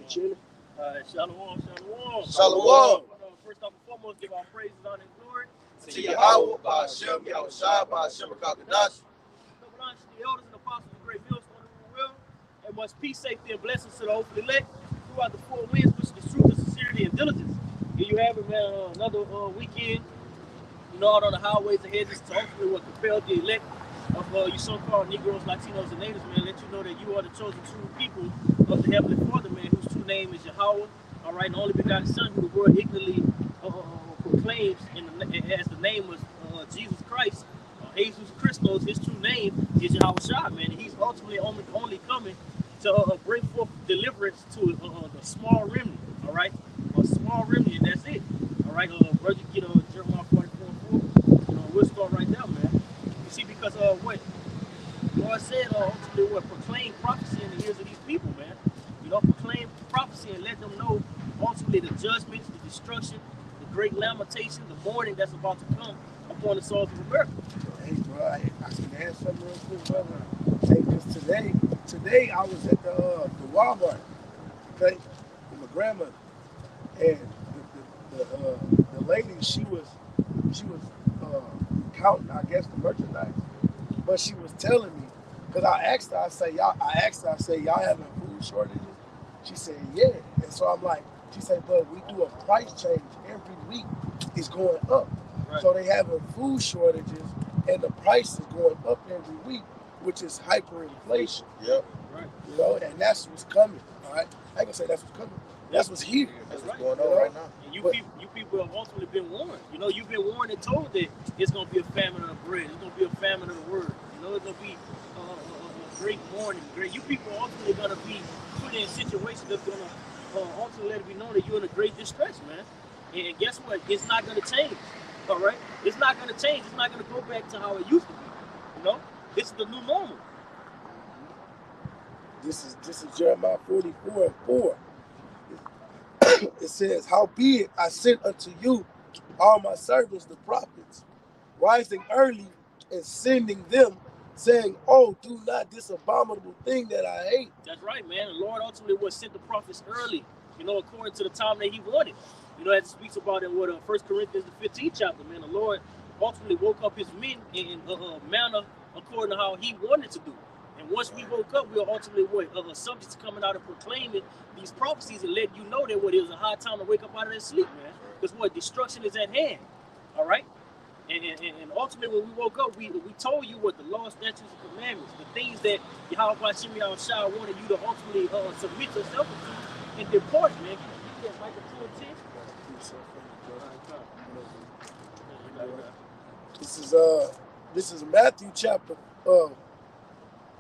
chilling. Shalom, shalom. Shalom. First off and foremost, give our praises, honor, and glory To Yahweh, by Hashem, Yahushua, by Hashem, Kakadash. Double honors to the elders and apostles of great millstone of the will, and much peace, safety, and blessings to the hopefully elect throughout the four winds, which is truth, and sincerity, and diligence. Here you have it, man. Another weekend, out on the highways and hedges to hopefully what compelled the elect of you so-called Negroes, Latinos, and natives, man. Let you know that you are the chosen true people of the Heavenly Father, man, whose true name is Yahweh. All right, and the only begotten Son, who the world ignorantly proclaims as the name of Jesus Christ, Jesus Christos. His true name is Yahushua, man. And he's ultimately only coming to bring forth deliverance to a small remnant. All right, a small remnant, and that's it. All right, brother, get Jeremiah 44:4. We'll start right there, man. You see, because what God said, ultimately, proclaim prophecy in the ears of these people, man. Proclaim prophecy and let them know ultimately the judgments, the destruction, the great lamentation, the mourning that's about to come upon the souls of America. Hey, bro, I can add something real quick, brother. Hey, because today I was at the Walmart, okay, with my grandmother, and the lady, she was counting, I guess, the merchandise, but she was telling me, because I asked her, I say, y'all having food shortages? She said, yeah. And so I'm like, she said, but we do a price change every week. It's going up. Right. So they having food shortages and the price is going up every week, which is hyperinflation. Yep. Right. And that's what's coming. All right. I ain't gonna say that's what's coming. That's what's here. That's what's going on right now. And you people have ultimately been warned. You've been warned and told that it's gonna be a famine of the bread. It's gonna be a famine of the word. It's gonna be great mourning. You people are ultimately gonna be put in situations that's gonna ultimately let it be known that you're in a great distress, man. And guess what? It's not gonna change. All right? It's not gonna change. It's not gonna go back to how it used to be. This is the new normal. This is Jeremiah 44:4. It says, howbeit I sent unto you all my servants, the prophets, rising early and sending them, saying, oh, do not this abominable thing that I hate. That's right, man. The Lord ultimately sent the prophets early, according to the time that he wanted. As it speaks about in 1 Corinthians, the 15th chapter, man. The Lord ultimately woke up his men in a manner according to how he wanted to do. And once we woke up, we were ultimately subject to coming out and proclaiming these prophecies and letting you know that it was a high time to wake up out of that sleep, man. Because destruction is at hand. All right? And ultimately, when we woke up, we told you what the law, statutes, and commandments, the things that Yahweh Hashem Yahushua wanted you to ultimately submit yourself to and depart, man. You get Micah 2:10. This is Matthew chapter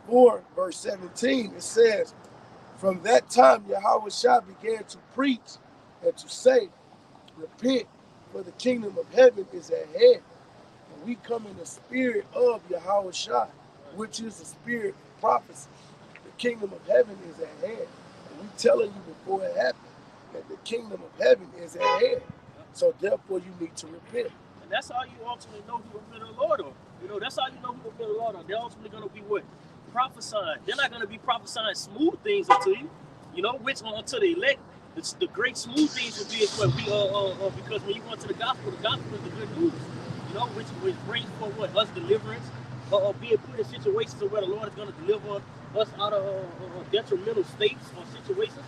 4, verse 17. It says, from that time Yahushua began to preach and to say, repent, for the kingdom of heaven is at hand. And we come in the spirit of Yahushua, which is the spirit of prophecy. The kingdom of heaven is at hand. And we telling you before it happened that the kingdom of heaven is at hand. So therefore you need to repent. And that's how you ultimately know who the men of the Lord are. That's how you know who the men of the Lord are. They're ultimately going to be what? Prophesying. They're not going to be prophesying smooth things unto you, which unto the elect, the great smooth things will be what we because when you go into the gospel is the good news, which brings forth us deliverance, being put in situations where the Lord is going to deliver us out of detrimental states or situations,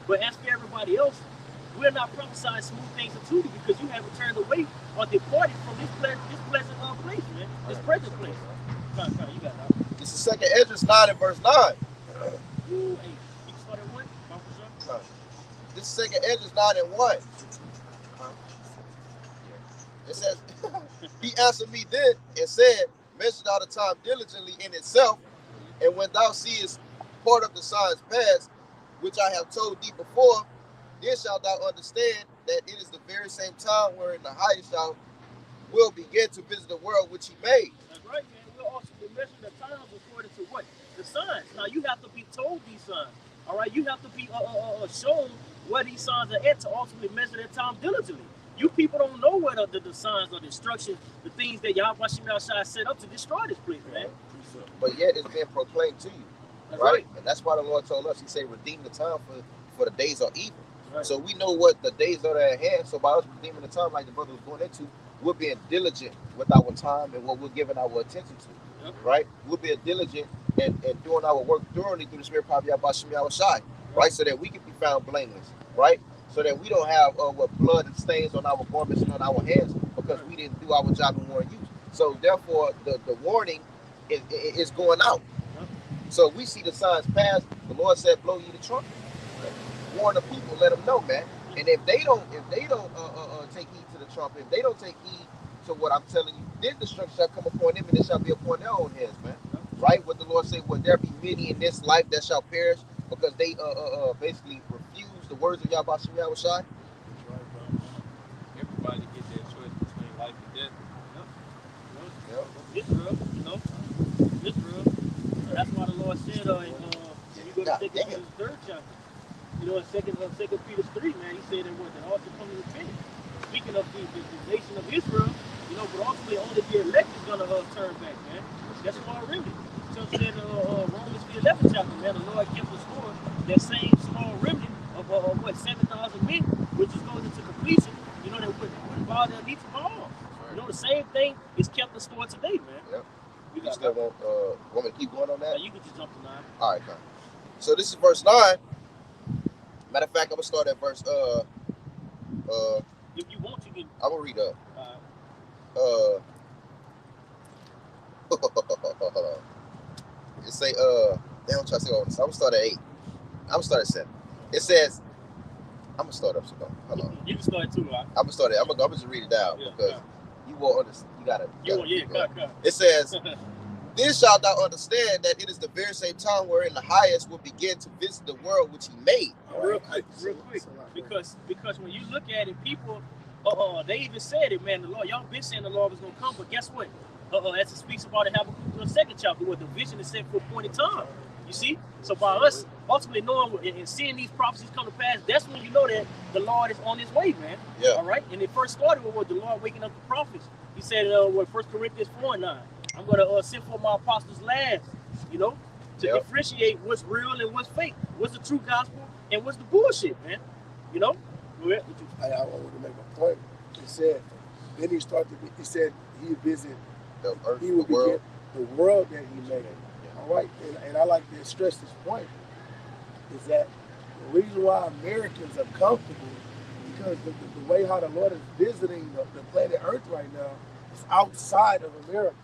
But as for everybody else, we're not prophesying smooth things unto you because you haven't turned away or departed from this pleasant place, man. This present place. You got that. This is 2nd Esdras 9 and verse 9. You can start at 1. This is 2nd Esdras 9 and 1. It says, he answered me then and said, measure thou the time diligently in itself, and when thou seest part of the signs past, which I have told thee before, then shalt thou understand that it is the very same time wherein the highest will begin to visit the world which he made. That's right, man. We'll also be measuring the times according to what? The signs. Now, you have to be told these signs. All right? You have to be shown where these signs are at to ultimately measure their time diligently. You people don't know what the signs of destruction, the things that Yahweh Hashem Yahushua set up to destroy this place, man. But yet it's being proclaimed to you. right? And that's why the Lord told us, he said, redeem the time for the days are evil. Right. So we know what the days are at hand. So by us redeeming the time, like the brother was going into, we're being diligent with our time and what we're giving our attention to, right? We're being diligent and doing our work thoroughly through the Spirit of Yahweh Shai, right? So that we can be found blameless, right? So that we don't have what blood and stains on our garments and on our hands because we didn't do our job and weren't used. So therefore, the warning is going out. So we see the signs pass. The Lord said, "Blow ye the trumpet, warn the people, let them know, man." And if they don't take heed to the trumpet, if they don't take heed to what I'm telling you, then destruction shall come upon them, and it shall be upon their own heads, man. Right? What the Lord said, "Will there be many in this life that shall perish because they basically refuse the words of Yahweh Shai?" Everybody get that choice between life and death. It's real, It's real. That's why the Lord said, you go to 2 Peter's 3rd chapter. In 2 Peter 3, man, he said that that also come to finish. Speaking of the nation of Israel, but ultimately only the elect is gonna turn back, man. That's small remnant. So it said Romans the 11th chapter, man, the Lord kept the score, that same small remnant of 7,000 men, which is going into completion, that wouldn't bow their knee to Baal. The same thing is kept the score today, man. Yep. You still want me to keep going on that? You can just jump to 9. All right, man. So this is verse 9. Matter of fact, I'm gonna start at verse if you want, you can. I'm gonna read up. It say damn, I'm trying to say all this. I'm gonna start at 8. I'm gonna start at 7. It says, I'm gonna start up. So hold on. You can start too, right? I'm gonna just read it down because you won't understand. It says, "Then shalt thou understand that it is the very same time wherein the highest will begin to visit the world which he made." Real quick, because when you look at it, people, they even said it, man. The Lord, y'all been saying the Lord was gonna come, but guess what? As it speaks about it, Habakkuk the 2nd chapter, where the vision is set for a point in time. You see, so by us ultimately knowing and seeing these prophecies come to pass, that's when you know that the Lord is on his way, man. Yeah. All right, and it first started with the Lord waking up the prophets. He said, 1 Corinthians 4:9, I'm gonna send for my apostles last, to differentiate what's real and what's fake, what's the true gospel and what's the bullshit, man. I wanted to make a point. He said, then he said he would visit the earth, he would begin the world that he made. All right, and I like to stress this point is that the reason why Americans are comfortable because the way how the Lord is visiting the planet Earth right now is outside of America.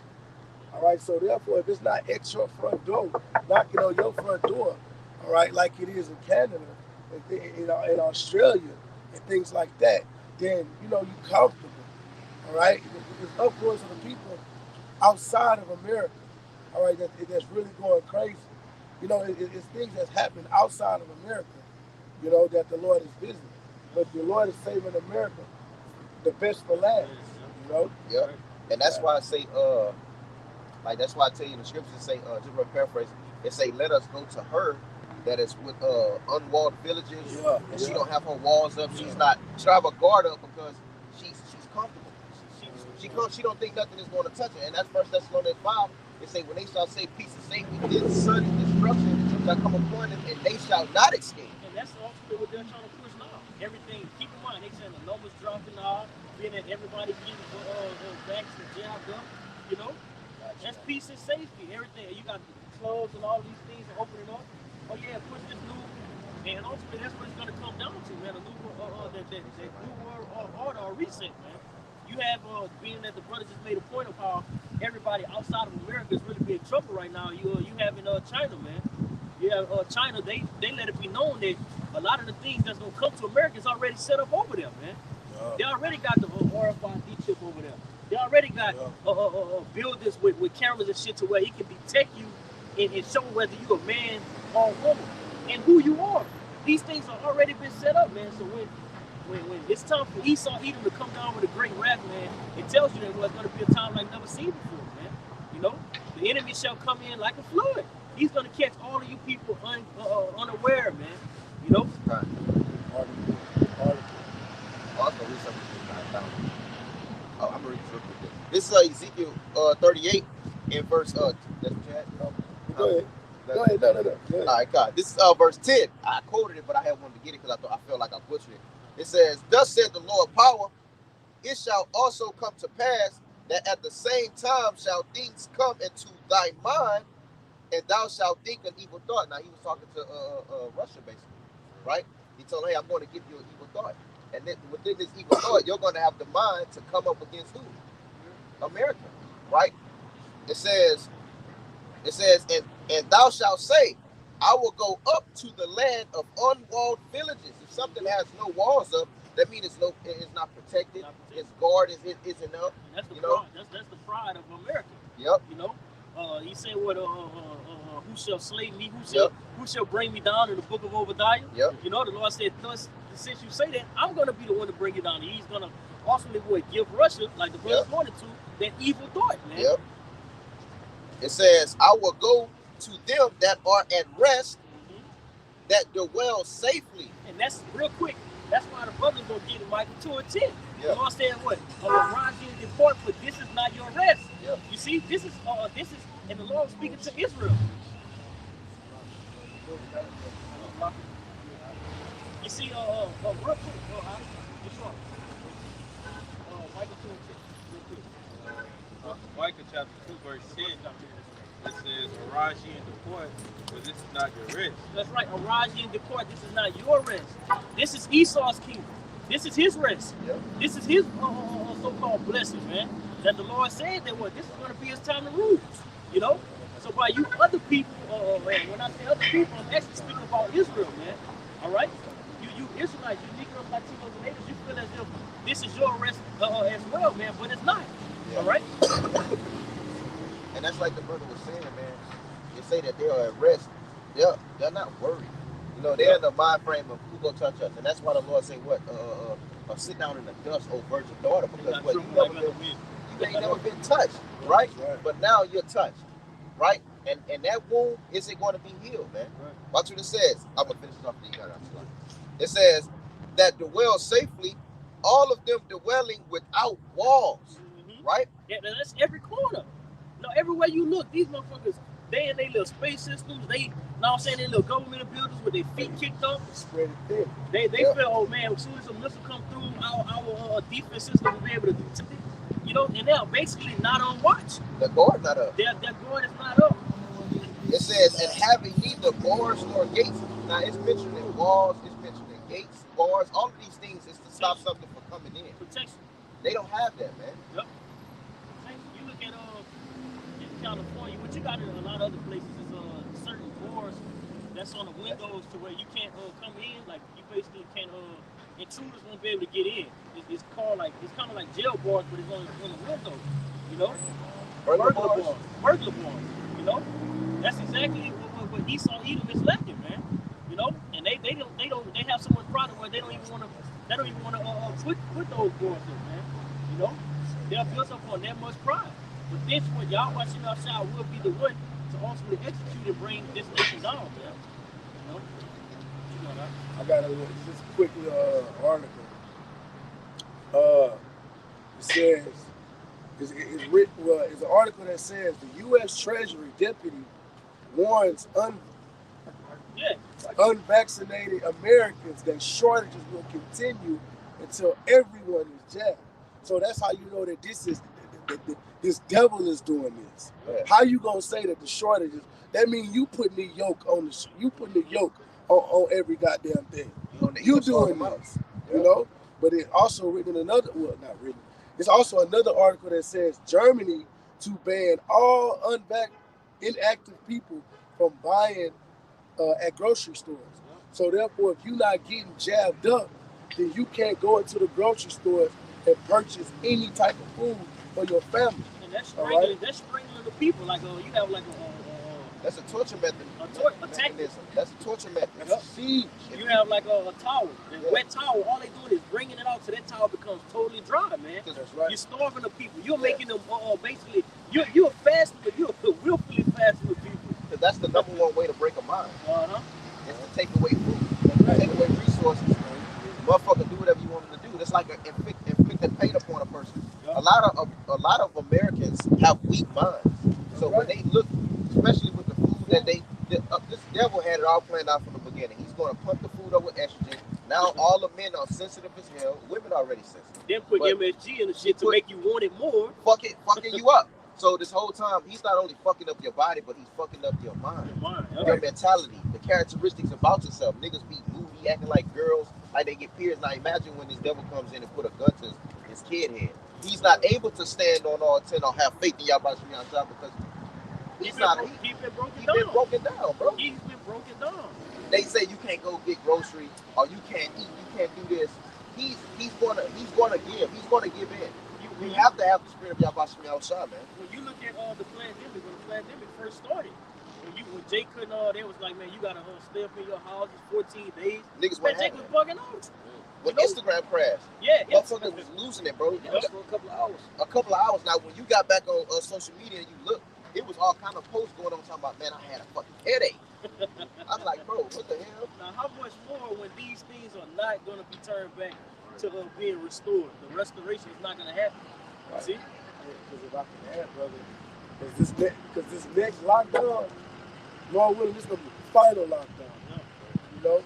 All right, so therefore, if it's not at your front door, knocking on your front door, all right, like it is in Canada, in Australia, and things like that, then you're comfortable. All right, there's upwards of the people outside of America. All right, that's really going crazy. It's things that's happening outside of America, that the Lord is visiting. But the Lord is saving America, the best for last, Yeah. And that's why I say, that's why I tell you in the scriptures say, just to paraphrase, it say, let us go to her that is with unwalled villages, and she don't have her walls up. She don't have a guard up because she's comfortable. She don't think nothing is going to touch her. And that's 1 Thessalonians 5. It say, when they shall say peace and safety, then sudden destruction shall come upon them, and they shall not escape. And that's ultimately what they're trying to push now. Everything, keep in mind, they saying the numbers dropping off, being that everybody's getting vaccinated, jabbed up, That's peace and safety. Everything. You got the clubs and all these things are opening up. Oh yeah, push this new, and ultimately that's what it's gonna come down to, man. A new that new world order or reset, man. You have being that the brother just made a point of how everybody outside of America is really in trouble right now. You have in China, man. You have China. They let it be known that a lot of the things that's gonna come to America is already set up over there, man. They already got the RFID chip over there. They already got buildings with cameras and shit to where he can detect you and show whether you a man or a woman and who you are. These things are already been set up, man. So when it's time for Esau Edom to come down with a great wrath, man, it tells you that it's going to be a time like never seen before, man. The enemy shall come in like a flood. He's going to catch all of you people unaware, man. Right. I'm reading real quick. This is Ezekiel 38 in verse. That's what you had? Go ahead. Go ahead. No. Go ahead. All right, God. This is verse 10. I quoted it, but I had wanted to get it because I felt like I butchered it. It says, "Thus said the Lord power, it shall also come to pass that at the same time shall things come into thy mind, and thou shalt think an evil thought." Now he was talking to Russia, basically, right? He told him, "Hey, I'm going to give you an evil thought, and then within this evil thought, you're going to have the mind to come up against who? America, right?" It says, and thou shalt say, I will go up to the land of unwalled villages. If something has no walls up, that means it's not protected. Its guard isn't up. That's the pride. That's the pride of America. Yep. You know, he said, "What? Who shall slay me? Who shall bring me down?" In the book of Obadiah. Yep. You know, the Lord said, "Thus, since you say that, I'm going to be the one to bring you down." He's going to ultimately give Russia, like the brother wanted to, that evil thought, man. Yep. It says, "I will go to them that are at rest, that dwell safely." And that's real quick. That's why the brother's going to get Micah 2 and 10. Yep. The Lord said, "What? Arise and depart, for this is not your rest." Yep. You see, this is, and the Lord speaking to Israel. You see, real quick, Micah 2 and 10. Real quick. Micah chapter 2, verse 10. It says, "Arise ye and depart, for this is not your rest." That's right. Arise ye and depart. This is not your rest. This is Esau's kingdom. This is his rest. Yep. This is his so-called blessing, man. That the Lord said that this is going to be his time to rule. You know. So by you other people, man, when I say other people, I'm actually speaking about Israel, man. All right. You Israelites, you Negroes, Latinos, and natives, you feel as if this is your rest as well, man. But it's not. Yeah. All right. And that's like the brother was saying, man. They say that they are at rest. They're not worried. You know, they're in the mind frame of who gonna touch us, and that's why the Lord say, "What? Sit down in the dust, O virgin daughter," because what you ain't never been touched, right? But now you're touched, right? And that wound isn't going to be healed, man. Right. Watch what it says. I'm gonna finish it off. It says that dwell safely, all of them dwelling without walls, right? Yeah, that's every corner. No, everywhere you look, these motherfuckers, they in their little space systems, they, know what I'm saying, they little government buildings with their feet kicked up. Spread it thin. They feel, oh man, as soon as a missile come through, our defense system will be able to do something. You know, and they're basically not on watch. The guard not up. Their guard is not up. It says, and having neither bars nor gates. Now it's mentioning walls, it's mentioning gates, bars, all of these things is to stop something from coming in. Protection. They don't have that, man. Yep. You look at in California, what you got in a lot of other places is certain doors that's on the windows to where you can't come in. Like you basically can't intruders won't be able to get in. It's called like, it's kind of like jail bars, but it's on the window. You know, burglar bars. You know, that's exactly what Esau Edom is lacking, man. You know, and they have so much pride where they don't even want to put those bars up, man. You know, they're built up on that much pride. But this one, y'all watching outside will be the one to ultimately execute and bring this nation down, man. You know? I got just a quick article. It says, it's written, it's an article that says the U.S. Treasury deputy warns unvaccinated Americans that shortages will continue until everyone is jabbed. So that's how you know that this devil is doing this. Yeah. How you gonna say that the shortages? That means you putting the yoke on on every goddamn thing. You doing this, you know? But it also written another, well, not written. It's also another article that says Germany to ban all inactive people from buying at grocery stores. So therefore, if you're not getting jabbed up, then you can't go into the grocery stores and purchase any type of food for your family. And that's strangling the people. Like you have like that's a torture method. Mechanism. That's a torture method. That's a siege. You have like a towel, a wet towel. All they doing is bringing it out so that towel becomes totally dry, man. That's right. You're starving the people. You're making them basically. You're fasting, but you're willfully fasting with people. Because that's the number one way to break a mind. Is to take away food, take away resources. Motherfucker, do whatever you want them to do. It's like inflicting pain upon a person. A lot of Americans have weak minds. So when they look, especially with the food that again, and he's going to pump the food up with estrogen. Now all the men are sensitive as hell. Women already sensitive. Then put But MSG in the shit to make you want it more. Fucking you up. So this whole time, he's not only fucking up your body, but he's fucking up your mind. Your mentality, the characteristics about yourself. Niggas be movie acting like girls, like they get periods. Now imagine when this devil comes in and put a gun to his kid head. He's not able to stand on all 10 or have faith in Yahweh because he's been broken down, bro. He's been broken down. They say you can't go get groceries or you can't eat, you can't do this. He's gonna give in. We have to have the spirit of Yahweh outside, man. When you look at the pandemic, when the pandemic first started, when Jake couldn't, they was like, man, you gotta stay up in your house 14 days. Niggas man, Jake was bugging out. When Instagram crashed, motherfuckers was losing it, bro. Yeah, for a couple of hours. Now, when you got back on social media and you look, it was all kind of posts going on talking about, man, I had a fucking headache. I'm like, bro, what the hell? Now, how much more when these things are not going to be turned back to being restored? The restoration is not going to happen. Right. See? Because if I can add, brother, because this next lockdown, Lord willing, this is going to be the final lockdown. Yeah. You know?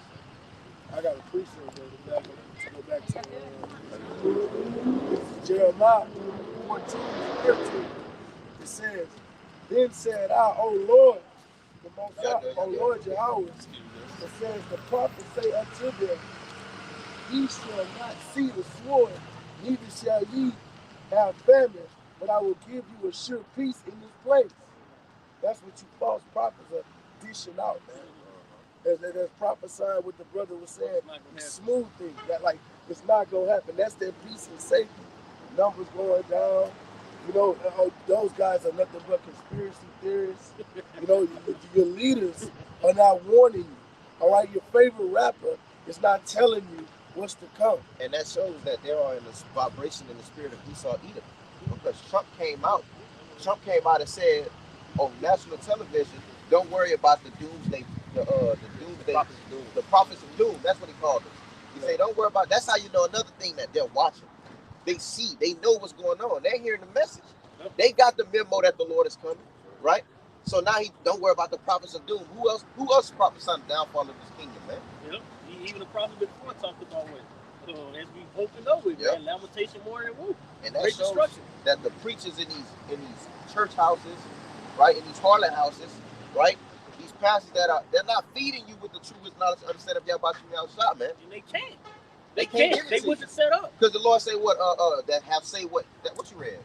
I got to appreciate that. To go back to this is Jeremiah 14:13. It says, then said I, O Lord, the Most High, O Lord Yahweh, it says, the prophet say unto them, ye shall not see the sword, neither shall ye have famine, but I will give you a sure peace in this place. That's what you false prophets are dishing out, man. That's prophesying what the brother was saying, smooth things, that like it's not gonna happen. That's their peace and safety. Numbers going down. You know, those guys are nothing but conspiracy theorists. You know, your leaders are not warning you. All right, your favorite rapper is not telling you what's to come. And that shows that they are in this vibration in the spirit of Esau Edom. Because Trump came out and said on national television, don't worry about the doomsday, the prophets of doom. That's what he called them. He said, don't worry about. That's how you know another thing that they're watching. They see, they know what's going on. They're hearing the message. They got the memo that the Lord is coming, right? So now he don't worry about the prophets of doom. Who else prophesying the downfall of this kingdom, man? Yep. Even the prophet before talked about what, as we opened up with, man, lamentation more than woo. And that shows that the preachers in these church houses, right, in these harlot houses, right, these pastors they're not feeding you with the true knowledge and understanding of Yahweh outside, man. And they can't. They can't. They wasn't set up. Because the Lord say what what you read?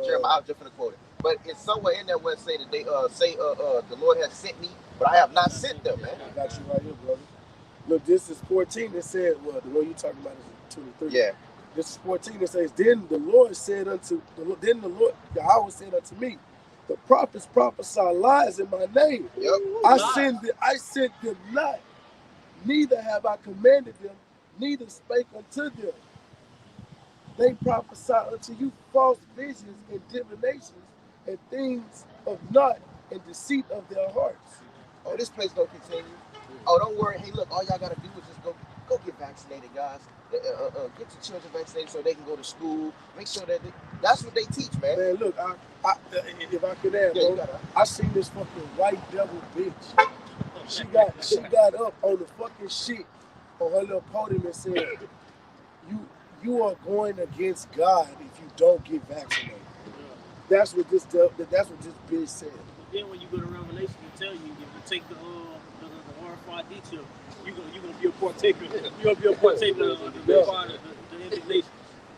Jeremiah, I was just gonna quote it. But it's somewhere in there where it say that they the Lord has sent me, but I have not sent them, man. I got you right here, brother. Look, this is 14. It said, well, the one you talking about is 23. Yeah. This is 14. It says, then the Lord Yahweh said unto me, the prophets prophesy lies in my name. Yep. I sent them not, neither have I commanded them, neither spake unto them. They prophesy unto you false visions and divinations and things of naught and deceit of their hearts. Oh, this place gonna continue. Oh, don't worry. Hey, look, all y'all gotta do is just go get vaccinated, guys. Get your children vaccinated so they can go to school. Make sure that that's what they teach, man. Man, look, if I could add, bro, I seen this fucking white devil bitch. She got up on the fucking shit on her little podium and said, you are going against God if you don't get vaccinated. That's what this bitch said. Then when you go to Revelation, it tell you if you take the RFID chip, you're gonna be a partaker. You're gonna be a partaker of the indignation.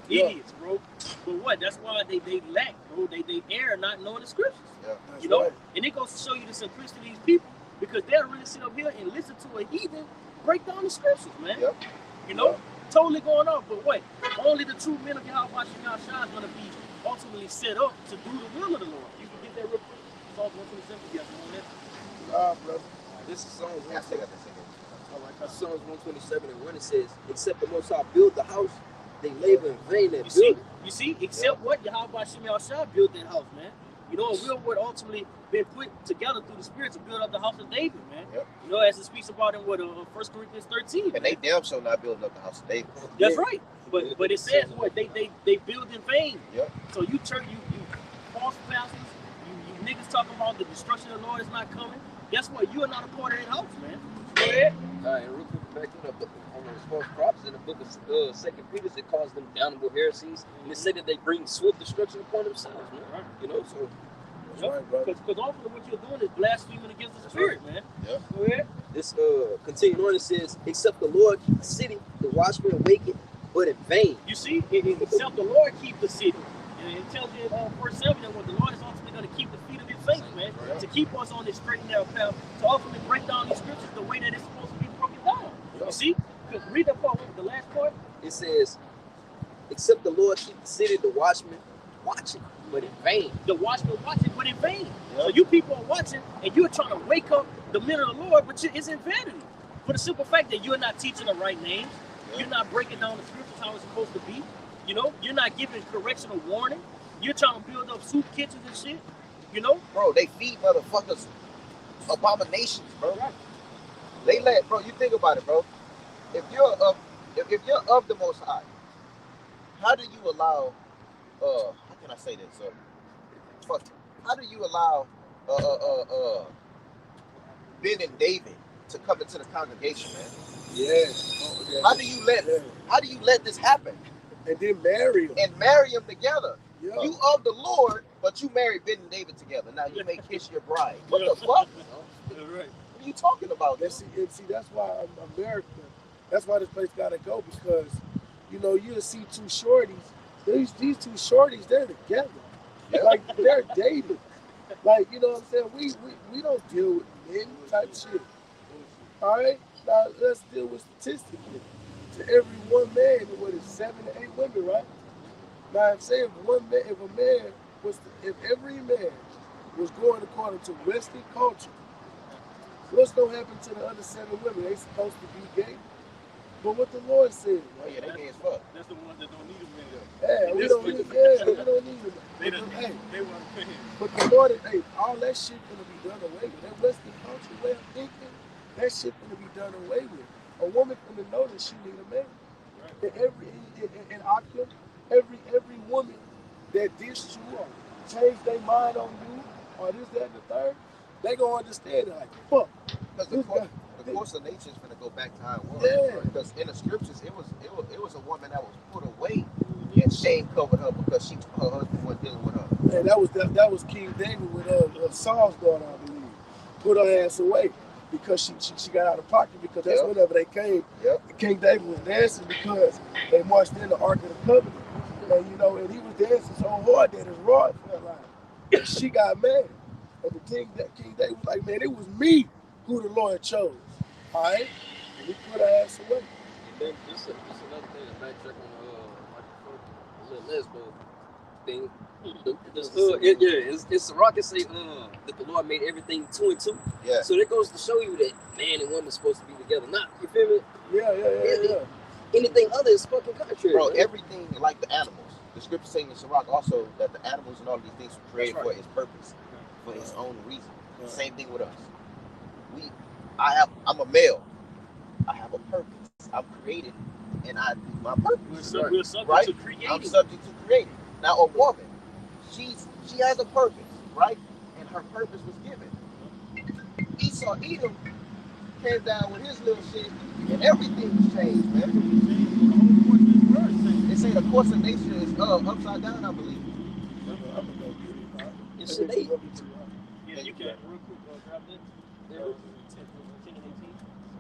Idiots, bro. But what? That's why they lack, bro. They err not knowing the scriptures. Yeah, you know? Right. And it goes to show you the simplicity of these people because they'll really sit up here and listen to a heathen break down the scriptures, man. Yep. You know? Yep. Totally going on. But what? Only the true men of Yahweh is gonna be ultimately set up to do the will of the Lord. You can get that real quick. Psalms 127, you guys know that? Brother. This is Psalms 127. All right, that's Psalms 127 and 1. It says, except the Most High build the house, they labor in vain that build it. You see, except what? Yahweh shall build that house, man. You know, a will word ultimately been put together through the Spirit to build up the house of David, man. Yep. You know, as it speaks about in 1 Corinthians 13. And man. They damn sure not building up the house of David. That's right. But it says what? They build in vain. Yep. So you false pastors, you niggas talking about the destruction of the Lord is not coming. Guess what? You are not a part of that house, man. Go ahead. And real quick, back to the book on those false prophets in the book of Second Peter, it calls them damnable heresies, and it said that they bring swift destruction upon themselves, man. Right. You know, so Because ultimately what you're doing is blaspheming against the Spirit, man. Yeah. Go ahead. this continuing on, it says, except the Lord keep the city, the watchmen awaken, but in vain. You see, except the Lord keep the city. And it tells you in verse 7 that what the Lord is ultimately going to keep the feet of his saints, man, to keep us on this straight and narrow path, to ultimately break down these scriptures the way that it's supposed to be broken down. You see? Because read that part, the last part. It says, except the Lord keep the city, the watchmen watching, but in vain. The watchmen watching, but in vain. So you people are watching, and you're trying to wake up the men of the Lord, but it's in vanity. For the simple fact that you're not teaching the right names, you're not breaking down the scriptures how it's supposed to be. You know, you're not giving correctional warning. You're trying to build up soup kitchens and shit. You know, Bro, they feed motherfuckers abominations, bro. Right. They let, bro. You think about it, bro. If you're of the Most High, how do you allow? How can I say this? Fuck. How do you allow Ben and David to come into the congregation, man? Yeah. How do you let this happen And then marry him. and marry them together? Yeah. You of the Lord, but you marry Ben and David together. Now you may kiss your bride. What the fuck? Right. What are you talking about? And see, that's why America, that's why this place gotta go, because you know you'll see two shorties. These two shorties, they're together, like they're dating. Like, you know what I'm saying? We don't deal with men type shit. All right, now let's deal with statistically. To every one man, what is 7 to 8 women, right? Now, I'm saying if every man was going according to Western culture, what's gonna happen to the other 7 women? They supposed to be gay. But what the Lord said, Oh yeah, they gay as fuck. That's the ones that don't need a man. yeah, we This don't way. need, yeah, we don't need them. They But, don't. hey, They want to pay him. but the Lord, hey, all that shit gonna be done away with. That Western culture way of thinking, that shit gonna be done away with. A woman gonna know that she need a man. And every woman that dissed you or changed their mind on you or this, that, and the third, they gonna understand it like, fuck. Because the course of nature is gonna go back to how it was. Yeah. Because in the scriptures, it was a woman that was put away, and shame covered her because her husband wasn't dealing with her. And that was King David with Saul's daughter, I believe. Put her ass away because she got out of pocket, because that's whenever they came. Yep. King David was dancing because they marched in the Ark of the Covenant. And you know, and he was dancing so hard that his rod fell out. And she got mad. And the King David was like, man, it was me who the Lord chose. All right? And he put her ass away. And then just another thing to backtrack on the lesbo thing. It's Rocket say that the Lord made everything 2 and 2. Yeah. So that goes to show you that man and woman are supposed to be together. Not, you feel me? Yeah. Anything other is fucking contrary. Bro, man. everything like the animals. The scripture saying in Sirach also that the animals and all these things were created for his purpose, for his own reason. Right. Same thing with us. I'm a male. I have a purpose. I'm created, and I do my purpose. We're subject right? to creating. I'm subject to creating. Now, a woman, she has a purpose, right? And her purpose was given. Edom came down with his little shit, and everything was changed, man. They say the course of nature is upside down, I believe. I'm gonna go get it, man. It's today. Yeah, you can. Real quick, grab that. 10 and 18.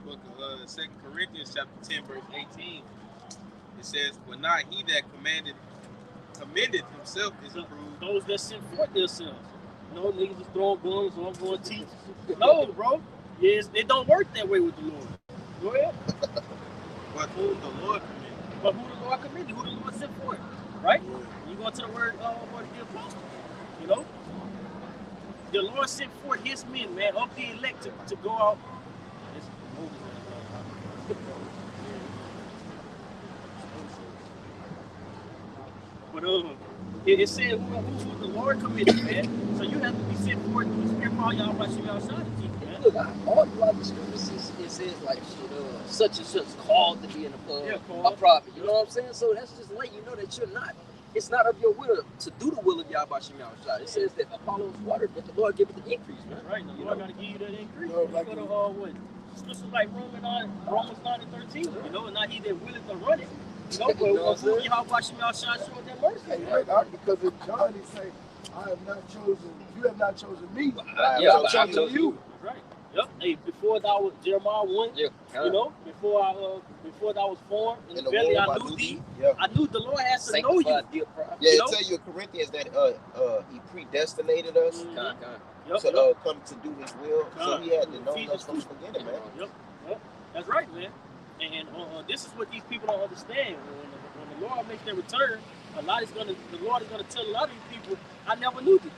Book of 2 Corinthians chapter 10 verse 18. It says, "But not he that commended himself is approved." Those that send forth themselves. No niggas just throwing guns or I'm going to teach. No, bro. Yes, it don't work that way with the Lord. Go ahead. But whom the Lord commended. But who the Lord commended, who the Lord sent forth, right? You go to the word of the apostle, you know? The Lord sent forth his men, man, of the elect to go out. But it said who the Lord committed, man. So you have to be sent forth through the Spirit while y'all watching outside the team, man. Look, all throughout the scriptures, it says like shit, such and such called to be in a prophet. You know what I'm saying? So that's just letting you know that you're not. It's not of your will to do the will of Yahweh Shemyahushai. It says that Apollo's watered, but the Lord giveth the increase, man. Right, the Lord got to give you that increase. No, like you go to scriptures like Romans 9 and 13, you know, and not he that willeth to run it. You know, but Yahweh Shemel shall show that mercy. Hey, right, because in John he say, I have not chosen, you have not chosen me, but I have chosen you. Right. Yep. Hey, before thou was Jeremiah 1, you know, before thou was formed in the belly, I knew thee. Yeah. I knew the Lord has to know you. Yeah, it tell you in Corinthians that he predestinated us to come to do his will. So he had to know us from the beginning, man. Yep. That's right, man. And this is what these people don't understand. When the Lord makes their return, the Lord is gonna tell a lot of these people, I never knew you.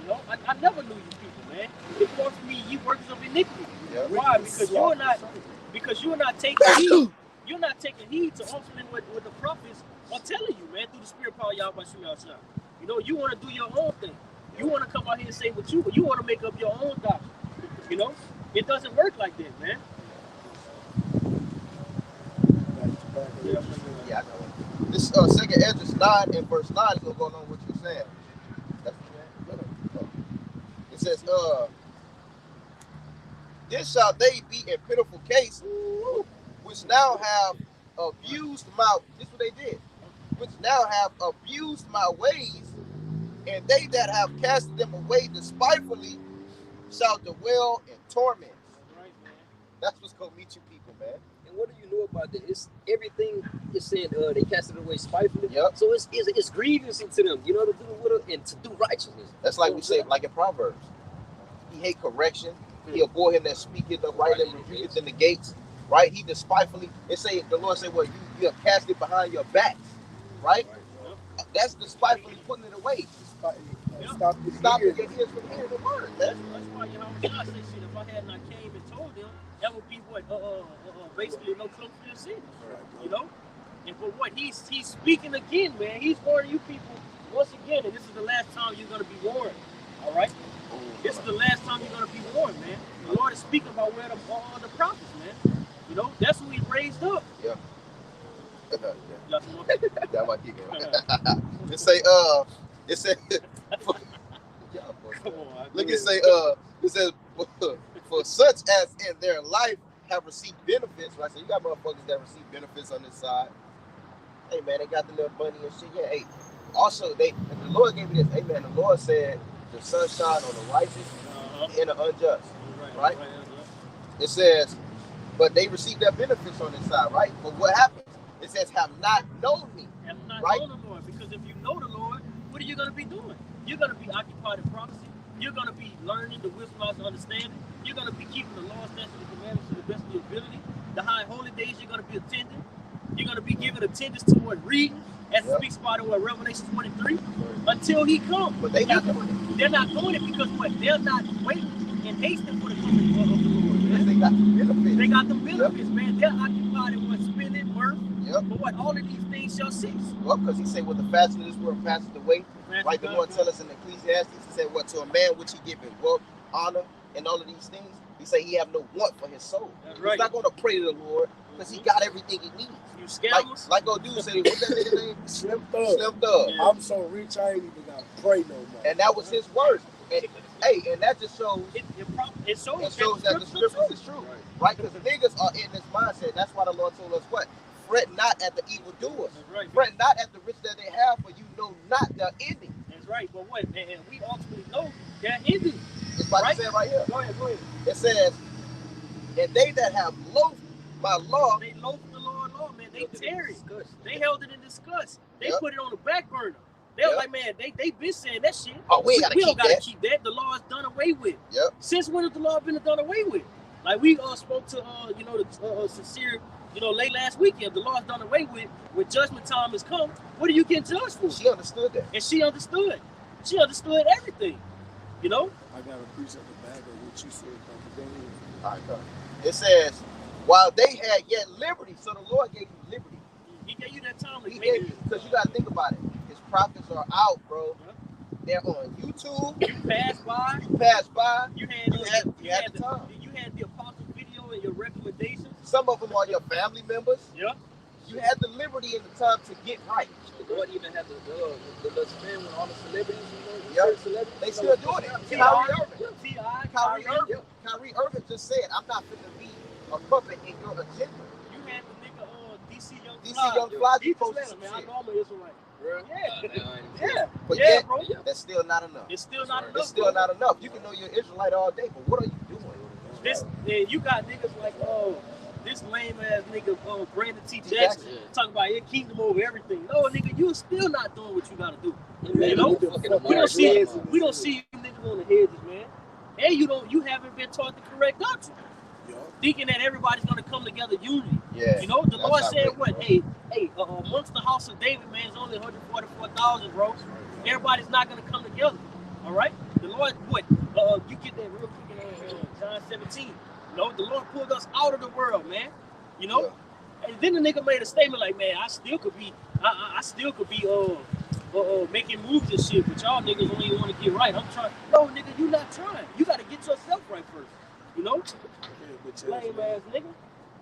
You know, I never knew you people, man. Depart from me, ye workers of iniquity. Yeah. Why? Because you're not taking heed. You're not taking heed to ultimately what the prophets are telling you, man, through the spirit power of Yahweh Shemel. You know, you want to do your own thing. You want to come out here and say what you want to make up your own doctrine. You know, it doesn't work like that, man. Yeah, I know. This second Esdras 9 and verse 9 is gonna go along with what you're saying. It says, this shall they be in pitiful case, which now have abused my, this is what they did, which now have abused my ways, and they that have cast them away despitefully shall dwell in torments. Right, man. That's what's gonna meet you people, man. And what do you know about that? It's everything is said they cast it away spitefully. Yep. So it's grievous unto them, you know, to do with and to do righteousness. That's like we say, like in Proverbs. He hate correction. He abhor him that speaketh upright and rebuketh in the gates. Right? He despitefully. It say the Lord said, well, you have cast it behind your backs. Right? That's despitefully putting it away. Stop your ears from hearing the word. That's why Yahweh say shit. If I had not came and told them, that would be what basically no cloak for your sin. You know? And for what? He's speaking again, man. He's warning you people once again, and this is the last time you're gonna be warned. All right? This is the last time you're gonna be warned, man. The Lord is speaking about where the prophets, man. You know, that's who he raised up. Yeah. That might keep going. It say look, it says for such as in their life have received benefits, right? So you got motherfuckers that receive benefits on this side. Hey man, they got the little money and shit. Yeah, hey. Also, the Lord gave me this. Hey man, the Lord said the sun shine on the righteous and the unjust. Right? It says, but they receive their benefits on this side, right? But what happens? It says, have not known me. Have not right? known the Lord. Because if you know the Lord, what are you going to be doing? You're going to be occupied in prophecy. You're going to be learning the wisdom of understanding. You're going to be keeping the law, statutes, and commandments to the best of your ability. The high and holy days, you're going to be attending. You're going to be giving attendance to what reading, as it speaks about in Revelation 23, until he comes. But they're not doing it. They're not doing it because what? They're not waiting and hasting for the coming of the Lord. Yes, they got the benefits. They got the benefits, man. They're occupied in what? Spending, worth. But what? All of these things shall cease. Well, because he said, well, the fashion of this world passes away. Like the Lord tell us in Ecclesiastes, he said, what? To a man which he giveth wealth, honor, and all of these things, he said he have no want for his soul. That's He's not going to pray to the Lord because he got everything he needs. You scammers. Like old dude said, what's that nigga name? Slim Thug. Yeah. I'm so rich, I ain't even got to pray no more. And that was his word. And that just shows it shows that the scriptures is true. Right? Because the niggas are in this mindset. That's why the Lord told us what? Fret not at the evildoers. Right. Fret not at the rich that they have, for you know not their ending. That's right. But what? And we ultimately know their ending. It's like it said right here. Go ahead. It says, and they that have loathed my law. They loathed the Lord law, man. They tarried. They held it in disgust. They put it on the back burner. They were like, man, they been saying that shit. Oh, we don't gotta keep that. The law is done away with. Yep. Since when has the law been done away with? Like we spoke to the sincere, late last weekend. The law is done away with. When judgment time has come, what are you getting judged for? She understood that. And she understood. She understood everything. I gotta appreciate the back of what you said. All right, go. It says, while they had yet liberty, so the Lord gave you liberty. He gave you that time. Because you gotta think about it. His prophets are out, bro. They're on YouTube. You passed by. You had the time. You had the apostle video and your recommendations. Some of them are your family members. Yeah. You had the liberty and the time to get right. The Lord even had the spin with all the celebrities. They still doing it. Kyrie Irving just said, I'm not fit to be a puppet in your agenda. You had the nigga DC Young Fly He posted just some man, I shit. know I'm an Israelite. Yeah. But Yeah, yet, bro. that's still not enough. It's still not enough. It's still not enough. You can know you're Israelite all day, but what are you doing? You got niggas like this lame ass nigga Brandon T. Jackson talking about your kingdom over everything. No, nigga, you still not doing what you gotta do. You know, we don't see you niggas on the hedges, man. And you haven't been taught the correct doctrine. Thinking that everybody's gonna come together unity. Yeah. You know, the Lord said what? Hey, amongst the house of David, man, it's only 144,000, bro. Everybody's not gonna come together. All right? The Lord, what? You get that real quick in John 17. You know, the Lord pulled us out of the world, man. You know? And then the nigga made a statement like, man, I still could be making moves and shit, but y'all niggas don't even want to get right. I'm trying. No, nigga, you not trying. You gotta get yourself right first. You know? Lame ass nigga.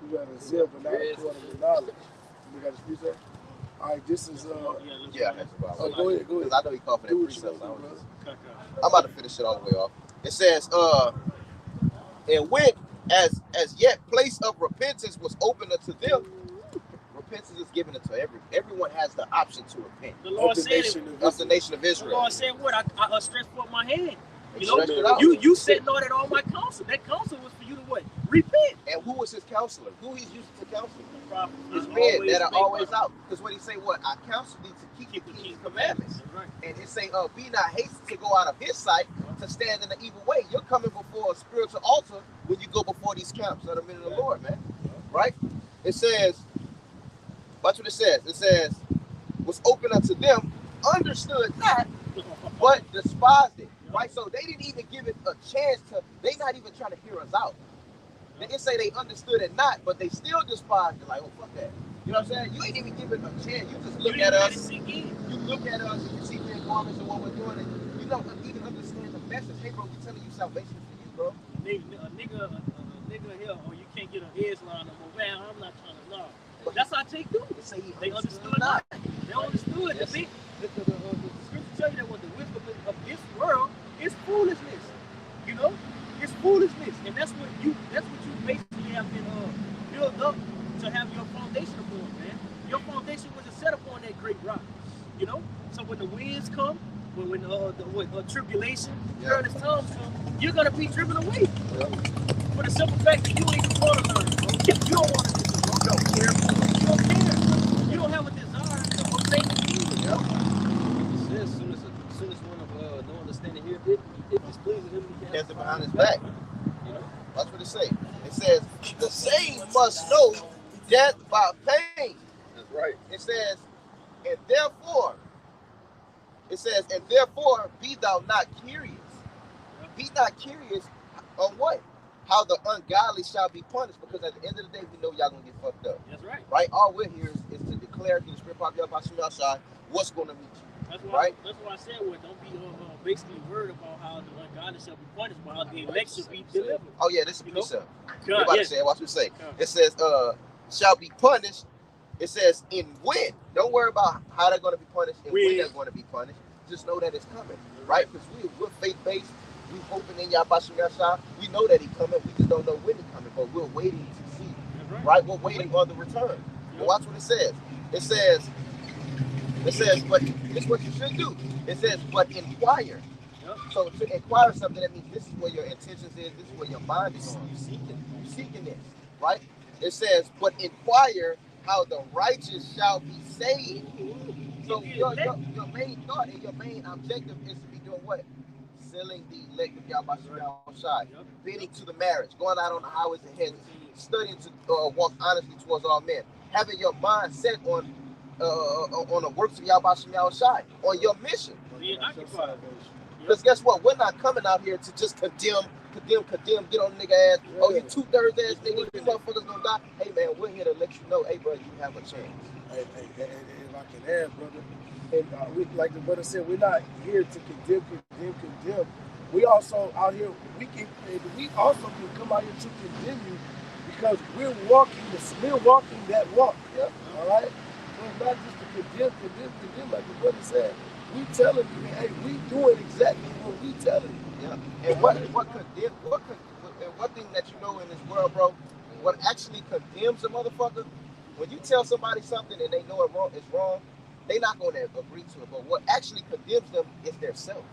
You got to zeal, but not according to knowledge. You got to speak that? All right, this is Yeah, that's about go ahead. Because I know he called for that Do what you precept. gonna do, brother. I'm about to finish it all the way off. It says, and when as yet place of repentance was open unto them, repentance is given unto everyone has the option to repent. The Lord said it. That's the nation of The Israel. Lord said what? I stretched forth my hand. You know, you said no at all my counsel. That counsel was for you to what? Repent. And who was his counselor? Who he's used to counsel? His men that are always out. Because when he say what? I counsel thee to keep the king's commandments. Right. And it say, be not hasty to go out of his sight to stand in the evil way. You're coming before a spiritual altar when you go before these camps that are men of the Lord, man. Right? It says, watch what it says. It says, was open unto them, understood not, but despised it. Right? So they didn't even give it a chance to, they not even trying to hear us out. They didn't say they understood it not, but they still despised it. Like, oh, fuck that. You know what I'm saying? You ain't even giving a chance. You just look at us. You look at us and you see the garments and what we're doing. And you don't even understand the message. Hey, bro, we're telling you salvation for you, bro. A nigga here, or you can't get an edge line no more. Man, I'm not trying to know. That's how they do. They understood not. They understood. Yes. The scripture tell you that what the wisdom of this world is foolishness. You know? It's foolishness. And that's what you basically have been built up to have your foundation upon, man. Your foundation was set upon that great rock. You know? So when the winds come, when the tribulation, during this time come, you're gonna be driven away. For the simple fact that you ain't even want to learn, bro. You don't want to listen, bro. You don't care. You don't care. You don't have a desire to obey the kingdom. It says, soon as one of no understanding here, it displeases him. He Cast it behind his back. You know, that's what it says. It says the same must know death by pain. That's right. It says, and therefore be thou not curious. Be not curious on what? How the ungodly shall be punished, because at the end of the day, we know y'all gonna get fucked up. That's right. Right? All we're here is to declare through the Spirit of God outside what's gonna meet you. That's why I said, well, don't be basically worried about how the ungodly shall be punished, but how the elect shall be delivered. Oh yeah, this is a precept. Everybody say, watch what it say. It says, shall be punished. It says in when. Don't worry about how they're gonna be punished and when they're gonna be punished. Just know that it's coming, right? Because we're faith-based. We hoping in Yahweh. We know that he's coming. We just don't know when he's coming, but we're waiting to see. Right? We're waiting on the return. And watch what it says. It says, but it's what you should do. It says, but inquire. So to inquire something, that means this is where your intentions is. This is where your mind is on. You're seeking this, right? It says, but inquire how the righteous shall be saved. So your main thought and your main objective is to be doing what? Sealing the elect of Yahweh, bidding to the marriage, going out on the highways and hedges, studying to walk honestly towards all men, having your mind set on the works of Yahweh, on your mission. Because guess what? We're not coming out here to just condemn, get on the nigga ass. Oh, you 2/3 ass nigga, you motherfuckers gonna die. Hey man, we're here to let you know, hey bro, you have a chance. Hey, if I can add, brother, and we, like the brother said, we're not here to condemn. We also out here, we also can come out here to condemn you because we're walking that walk. Yeah, all right. So it's not just to condemn, like the brother said. We telling you, hey, we doing exactly what we telling you. Yeah. And one thing that you know in this world, bro, what actually condemns a motherfucker, when you tell somebody something and they know it's wrong, they're not going to agree to it. But what actually condemns them is their self,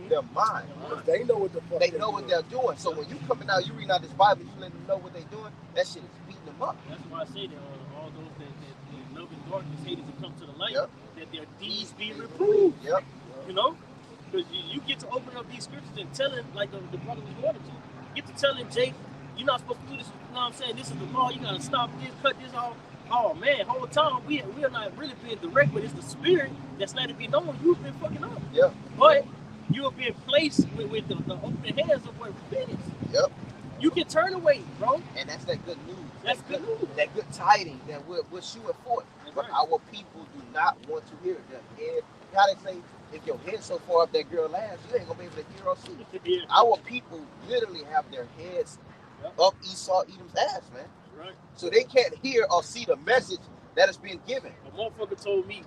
their mind. They know what the fuck they know what they're doing. So when you coming out, you reading out this Bible, you letting them know what they're doing, that shit is beating them up. That's why I say that all those that love in darkness, haters to come to the light, that their deeds be reproved. Yep. You know? Because you get to open up these scriptures and tell him, like the brother was going to, you get to tell him, Jake, you're not supposed to do this. You know what I'm saying? This is the law. You got to stop this, cut this off. Oh, man, whole time we are not really being direct, but it's the spirit that's letting it be known you've been fucking up. Yep. But you are being placed with the open hands of what repentance. Yep. You can turn away, bro. And that's that good news. That's good news. That good tidings that we're shooting for. But our people do not want to hear it. Their head, how they say, if your head's so far up that girl ass, you ain't gonna be able to hear or see. Our people literally have their heads up Esau Edom's ass, man. Right. So they can't hear or see the message that has been given. A motherfucker told me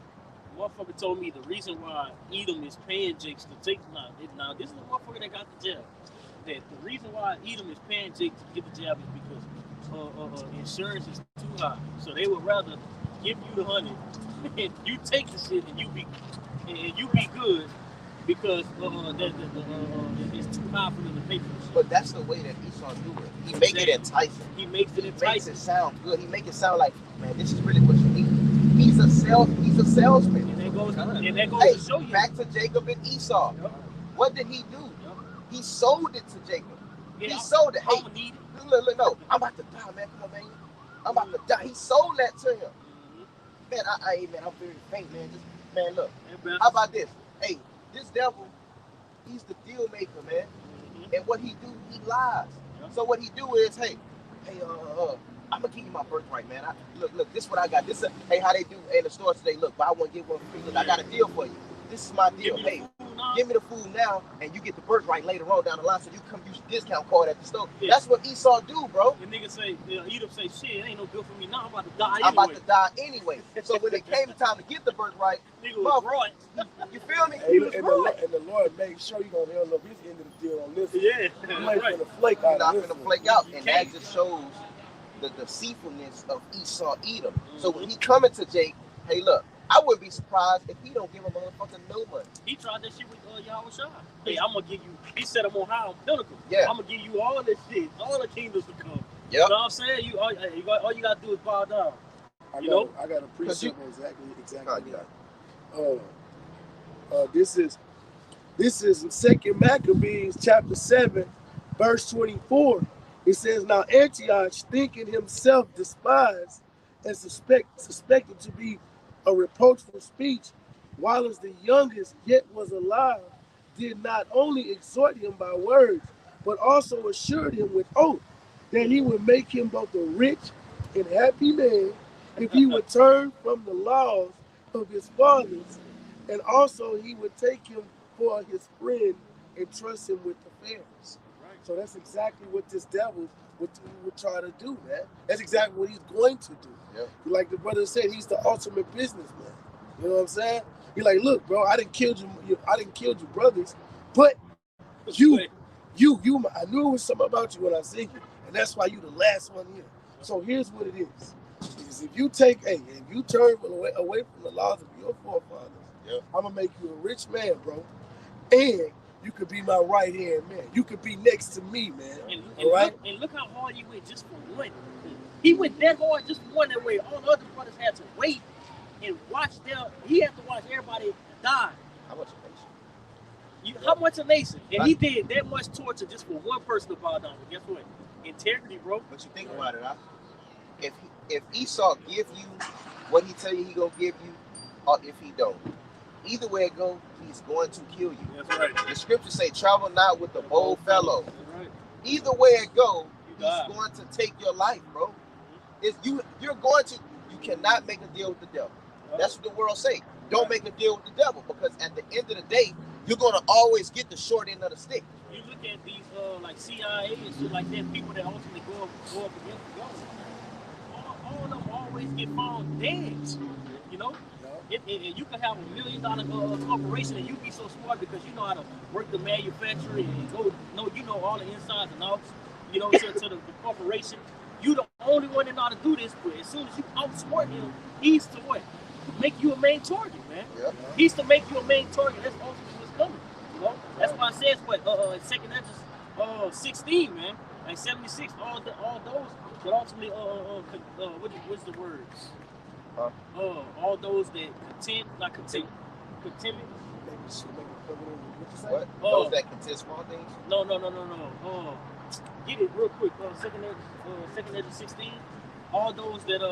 the reason why Edom is paying Jakes to take now this is the motherfucker that got the jab. That the reason why Edom is paying Jake to get the jab is because insurance is too high. So they would rather give you the honey and you take the shit and you be good because it's too high for them to pay for it. But that's the way that Esau do it. He make it enticing. He makes it enticing. Makes it sound good. He make it sound like, man, this is really what you need. He's a salesman. And that goes hey, to show you. Back to Jacob and Esau. Yep. What did he do? Yep. He sold it to Jacob. Yeah, he sold it. Hey, look, no, I'm about to die, man. Come on, man. I'm about to die. He sold that to him. Man, I'm very faint, man. Just, man, look. How about this? Hey, this devil, he's the deal maker, man. And what he do, he lies. So what he do is, hey, I'm gonna give you my birthright, man. Look, this is what I got. This is, hey, how they do in the store today. Look, buy one, get one free. Look, I got a deal for you. This is my deal. Hey, give me the food now, and you get the birthright later on down the line, so you come use the discount card at the store. Yeah. That's what Esau do, bro. The nigga say, Edom say, shit, it ain't no good for me now. I'm about to die anyway. I'm about to die anyway. So when it came time to get the birthright, nigga was right. You feel me? Hey, and the Lord made sure you gonna held up his end of the deal on this. Yeah, you ain't gonna flake out. Not gonna flake out, and that just shows the deceitfulness of Esau Edom. So when he coming to Jake, hey, look, I wouldn't be surprised if he don't give a motherfucker no money. He tried that shit with Yahweh Shai. Hey, I'm gonna give you. He set him on high on pinnacle. Yeah. I'm gonna give you all this shit, all the kingdoms to come. Yep. You know what I'm saying? All you gotta do is bow down. I got a precept exactly that. This is in 2 Maccabees chapter 7, verse 24. It says, now Antioch, thinking himself despised and suspected to be a reproachful speech, while as the youngest yet was alive, did not only exhort him by words, but also assured him with oath that he would make him both a rich and happy man if he would turn from the laws of his fathers, and also he would take him for his friend and trust him with affairs. Right. So that's exactly what this devil would try to do, man. That's exactly what he's going to do. Yep. Like the brother said, he's the ultimate businessman. You know what I'm saying? He's like, look, bro, I didn't kill your brothers, but you, I knew it was something about you when I seen you, and that's why you the last one here. So here's what it is if you turn away from the laws of your forefathers, I'm gonna make you a rich man, bro, and you could be my right hand man. You could be next to me, man. All right? And look how hard he went just for one. He went that hard just for one that way. All the other brothers had to wait and watch them. He had to watch everybody die. How much a nation? How much a nation? And he did that much torture just for one person to bow down. But guess what? Integrity, bro. But you think about it, huh? If Esau give you what he tell you he gonna give you, or if he don't, either way it go, he's going to kill you. That's right. The scriptures say, travel not with the bold fellow. That's right. Either way it go, he's going to take your life, bro. If you cannot make a deal with the devil. That's what the world say. Don't make a deal with the devil, because at the end of the day, you're gonna always get the short end of the stick. You look at these like CIA and shit like that, people that ultimately go up against the government. All of them always get found dead. You know? You can have $1 million corporation and you be so smart because you know how to work the manufacturing and you know all the insides and outs, to the corporation. You the only one that know how to do this, but as soon as you outsmart him, he's to what? Make you a main target, man. Yep. He's to make you a main target. That's ultimately what's coming. You know? That's why it says what second Ezra 16, man. Like 76, all those that ultimately what's the words? All those that contend. What? Those that contend small things? No. Get it real quick. Second Ezra 16. All those that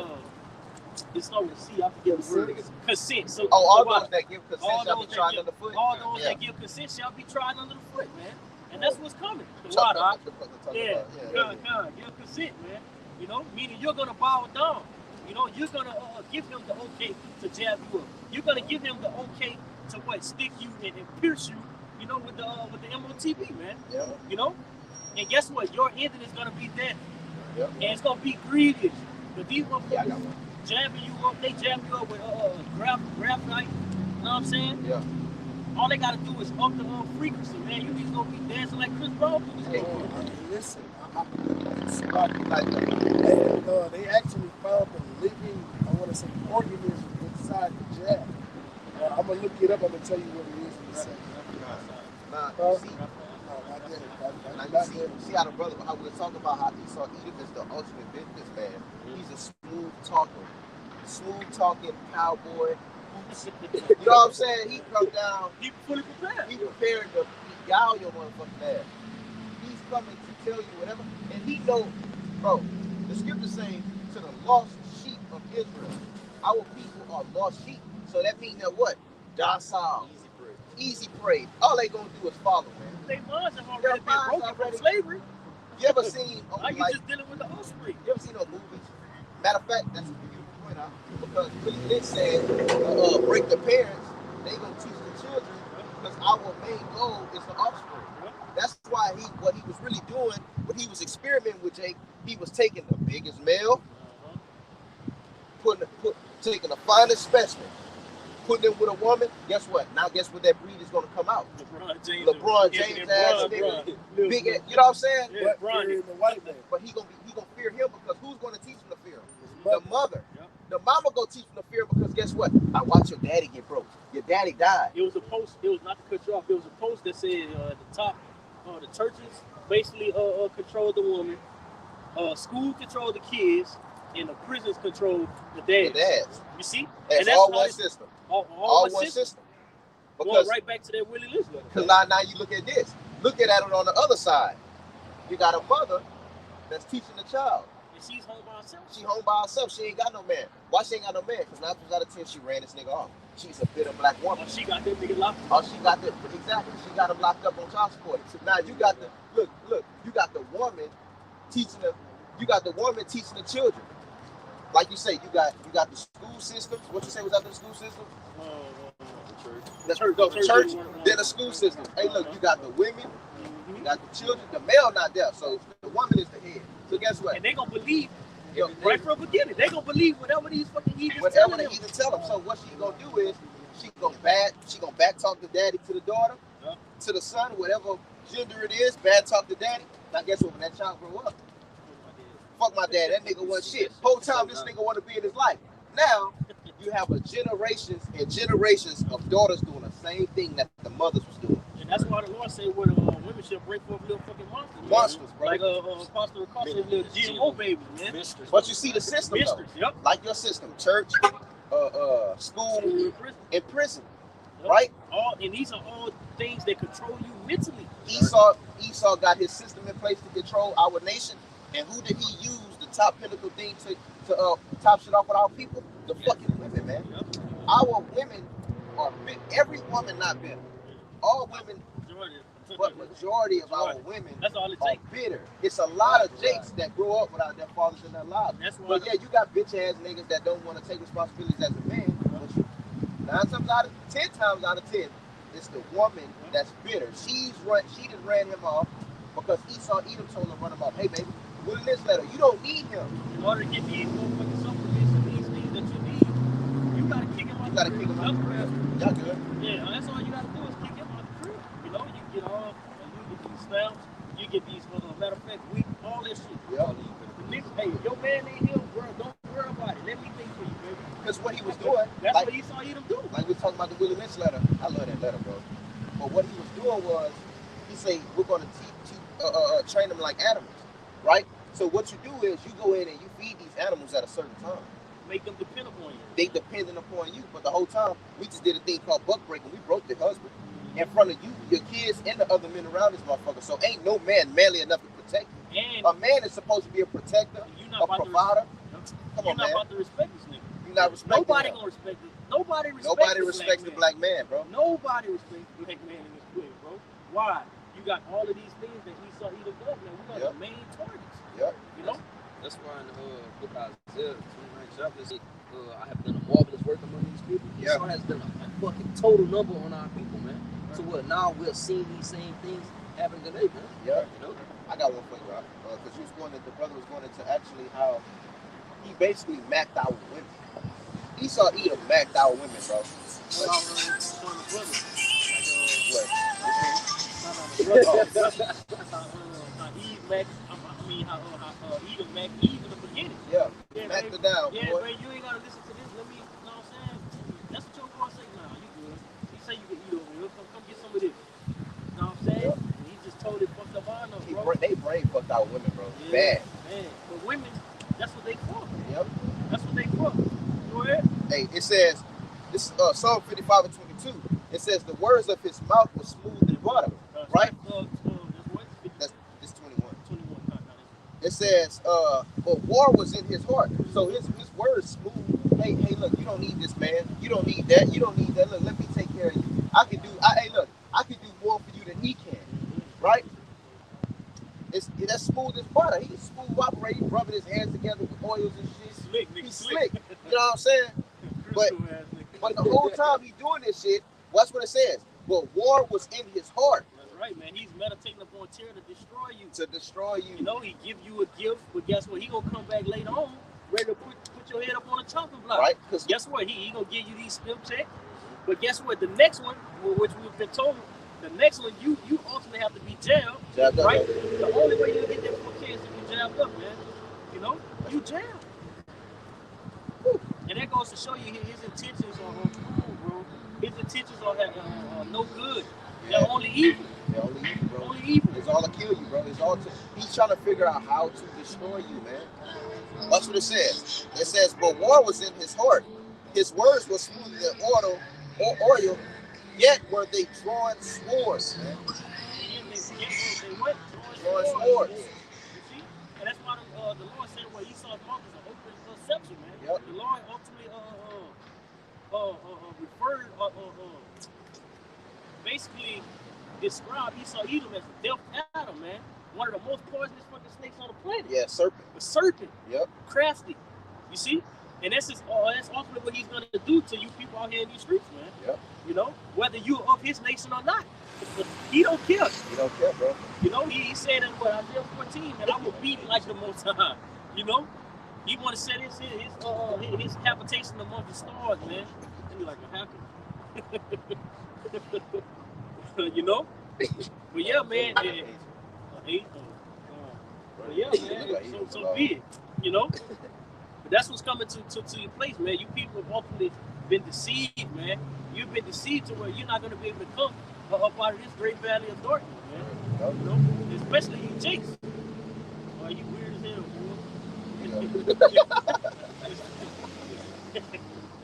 it's not with C. I forget the word. Consent. So all those that give consent shall be trodden under the foot. All those that give consent shall be trodden under the foot, man. And that's what's coming. Give consent, man. You know, meaning you're gonna bow down. You know, you're gonna give him the okay to jab you up. You're gonna give him the okay to what, stick you and pierce you. You know, with the MOTB, man. Yeah. You know, and guess what? Your ending is gonna be death. Yep. And it's gonna be grievous. But these motherfuckers jabbing you up, they jab you up with graphite. You know what I'm saying? Yeah. All they gotta do is up the frequency, man. You just gonna be dancing like Chris Brown. Listen, they actually found the living, I want to say, organism inside the jab. I'm gonna look it up. I'm gonna tell you what it is in a second. See how the brother, how we were talking about how Esau Edom is the ultimate businessman. He's a smooth talking cowboy. You know what I'm saying? He come down. He fully prepared. He prepared to yowl your motherfucking ass. He's coming to tell you whatever, and he know, bro. The scripture saying to the lost sheep of Israel, our people are lost sheep. So that means that what? Docile, easy prey. All they gonna do is follow, man. Their minds have already been broken from slavery. You ever seen? Now you just dealing with the offspring. You ever seen those movies? Matter of fact, that's a beautiful point out because it said, break the parents, they gonna teach the children because our main goal is the offspring. That's why what he was really doing, when he was experimenting with Jake, he was taking the biggest male, taking the finest specimen, putting it with a woman. Guess what? Now guess what that breed is gonna come out? LeBron James ass nigga, big. You know what I'm saying? Yeah, the white man. But he gonna fear him because who's gonna teach him to fear him? The mother. Yep. The mama go teach him to fear because guess what? I watched your daddy get broke. Your daddy died. It was a post. It was not to cut you off. It was a post that said at the top, the churches basically control the woman, school control the kids, and the prisons control the dads. The dads. You see? And that's all one system. All one system. Because going right back to that Willie Lynch letter. Because now you look at this. Look at it on the other side. You got a mother that's teaching the child. And she's home by herself. She home by herself. She ain't got no man. Why she ain't got no man? Because 9 times out of 10 she ran this nigga off. She's a bitter black woman. She got that nigga locked up. She got that exactly. She got him locked up on child support. So now you got the look. You got the woman teaching the. You got the woman teaching the children. Like you say, you got the school systems. What you say was after the school system? The church, then the school system. Hey, look, you got the women, you got the children. The male not there, so the woman is the head. So guess what? And they gonna believe right from the beginning. They gonna believe whatever these fucking heathens tell them. So what she gonna do is she gonna back talk the daddy to the daughter, to the son, whatever gender it is. Bad talk the daddy. Now guess what? When that child grow up, fuck my dad. That nigga wasn't shit. Whole time this nigga want to be in his life. Now you have generations and generations of daughters doing the same thing that the mothers was doing. And that's why the Lord said women should break forth little fucking monsters. Monsters, bro. Like Apostle Acosta, little GMO babies, man. But you see the system, though. Yep. Like your system, church, school, and prison. Yep. Right? And these are all things that control you mentally. Esau got his system in place to control our nation. And who did he use the top pinnacle thing to top shit off with our people? The fucking women, man. Yep. Our women are bitter. Every woman not bitter. All women, but majority of our women are bitter. It's a lot of jakes that grow up without their fathers in their lives. But yeah, you got bitch ass niggas that don't want to take responsibilities as a man. But 10 times out of 10, it's the woman that's bitter. She just ran him off because Esau Edom told him to run him off. Hey baby, Willie Lynch letter, you don't need him. In order to get these motherfucking supplements and these things that you need, you gotta kick him out. You gotta kick him out. Y'all good? Yeah, that's all you gotta do is kick him out the crib. You know, you get all, you get these stamps, you get these, matter of fact, all that shit. Yeah. Hey, your man ain't Because what he was doing, That's like, what Esau Edom do. like we talking about the Willie Lynch letter. I love that letter, bro. But what he was doing was, he say we're going to train them like animals, right? So what you do is you go in and you feed these animals at a certain time. Make them depend upon you. They dependent upon you, but the whole time we just did a thing called buck breaking. We broke the husband in front of you, your kids, and the other men around this motherfucker. So ain't no man manly enough to protect you. And a man is supposed to be a protector, a provider. Come on, man. You're not about to respect this nigga. You're not respecting Nobody him. Gonna respect it. Nobody respects the black man, bro. Nobody respects the black man in this place, bro. Why? You got all of these things that Esau Edom does, man. We are the main targets. Yep. You know? That's why in the book of Isaiah 29 chapters, I have done a marvelous work among these people. Yeah. Esau has done a fucking total number on our people, man. Right. So what? Now we're seeing these same things happening today, man. Yeah. You know? I got one for you, Rob. Because the brother was going into actually how he basically mapped out women. Esau Edom mapped out women, bro. Eve in the beginning. Yeah, mapped it down, yeah, boy. Man, you ain't gotta listen to this. Let me, you know what I'm saying? That's what your boy say now. You good. He say you can eat over here. Come get some of this. You know what I'm saying? Yep. He just totally fucked up our numbers, bro. They brain fucked out women, bro. Yeah, bad. Man, but women, that's what they for. Yep. That's what they for. Go ahead. Hey, it says, this is Psalm 55 and 22. It says, the words of his mouth were smooth and butter. Right? That's 21. It says, but war was in his heart. So his words smooth. Hey, look, you don't need this, man. You don't need that. You don't need that. Look, let me take care of you. I can do more for you than he can. Right? That's smooth as butter. He's smooth operating, rubbing his hands together with oils and shit. He's slick. You know what I'm saying? But the whole time he's doing this shit, watch what it says. But war was in his heart. That's right, man. He's meditating upon terror to destroy you. To destroy you. You know, he give you a gift, but guess what? He gonna come back later on, ready to put your head up on a chopping block. Right. Guess what? He gonna give you these skill checks. But guess what? The next one, which we've been told, the next one, you ultimately have to be jailed. Jabbed up, right? The only way you get that 4K is to be jabbed up, man. You know? You jailed. And that goes to show you his intentions are cool, bro. His intentions are no good. Yeah. They're only evil. They're only evil, bro. Only evil. It's all to kill you, bro. He's trying to figure out how to destroy you, man. That's what it says. It says, but war was in his heart. His words were smooth than oil, yet were they drawing swords, man. Drawing swords. You see? And that's why the Lord said, well, Esau's mouth is an open conception, man. Yep. The Lord ultimately referred, basically described Esau Edom as the death Adam, man. One of the most poisonous fucking snakes on the planet. Yeah, serpent. The serpent. Yep. Crafty. You see? And that's ultimately what he's going to do to you people out here in these streets, man. Yep. You know, whether you're of his nation or not. He don't care. He don't care, bro. You know, he said in Isaiah 14, and I will be like the Most High. You know? He want to set his habitation among the stars, man. And you're like, what happened? You know? But yeah, man. But yeah, man. So be it. You know? But that's what's coming to your place, man. You people have ultimately been deceived, man. You've been deceived to where you're not going to be able to come up out of this great valley of darkness, man. You know? Especially you, Jakes. Oh, you weird as hell, boy. I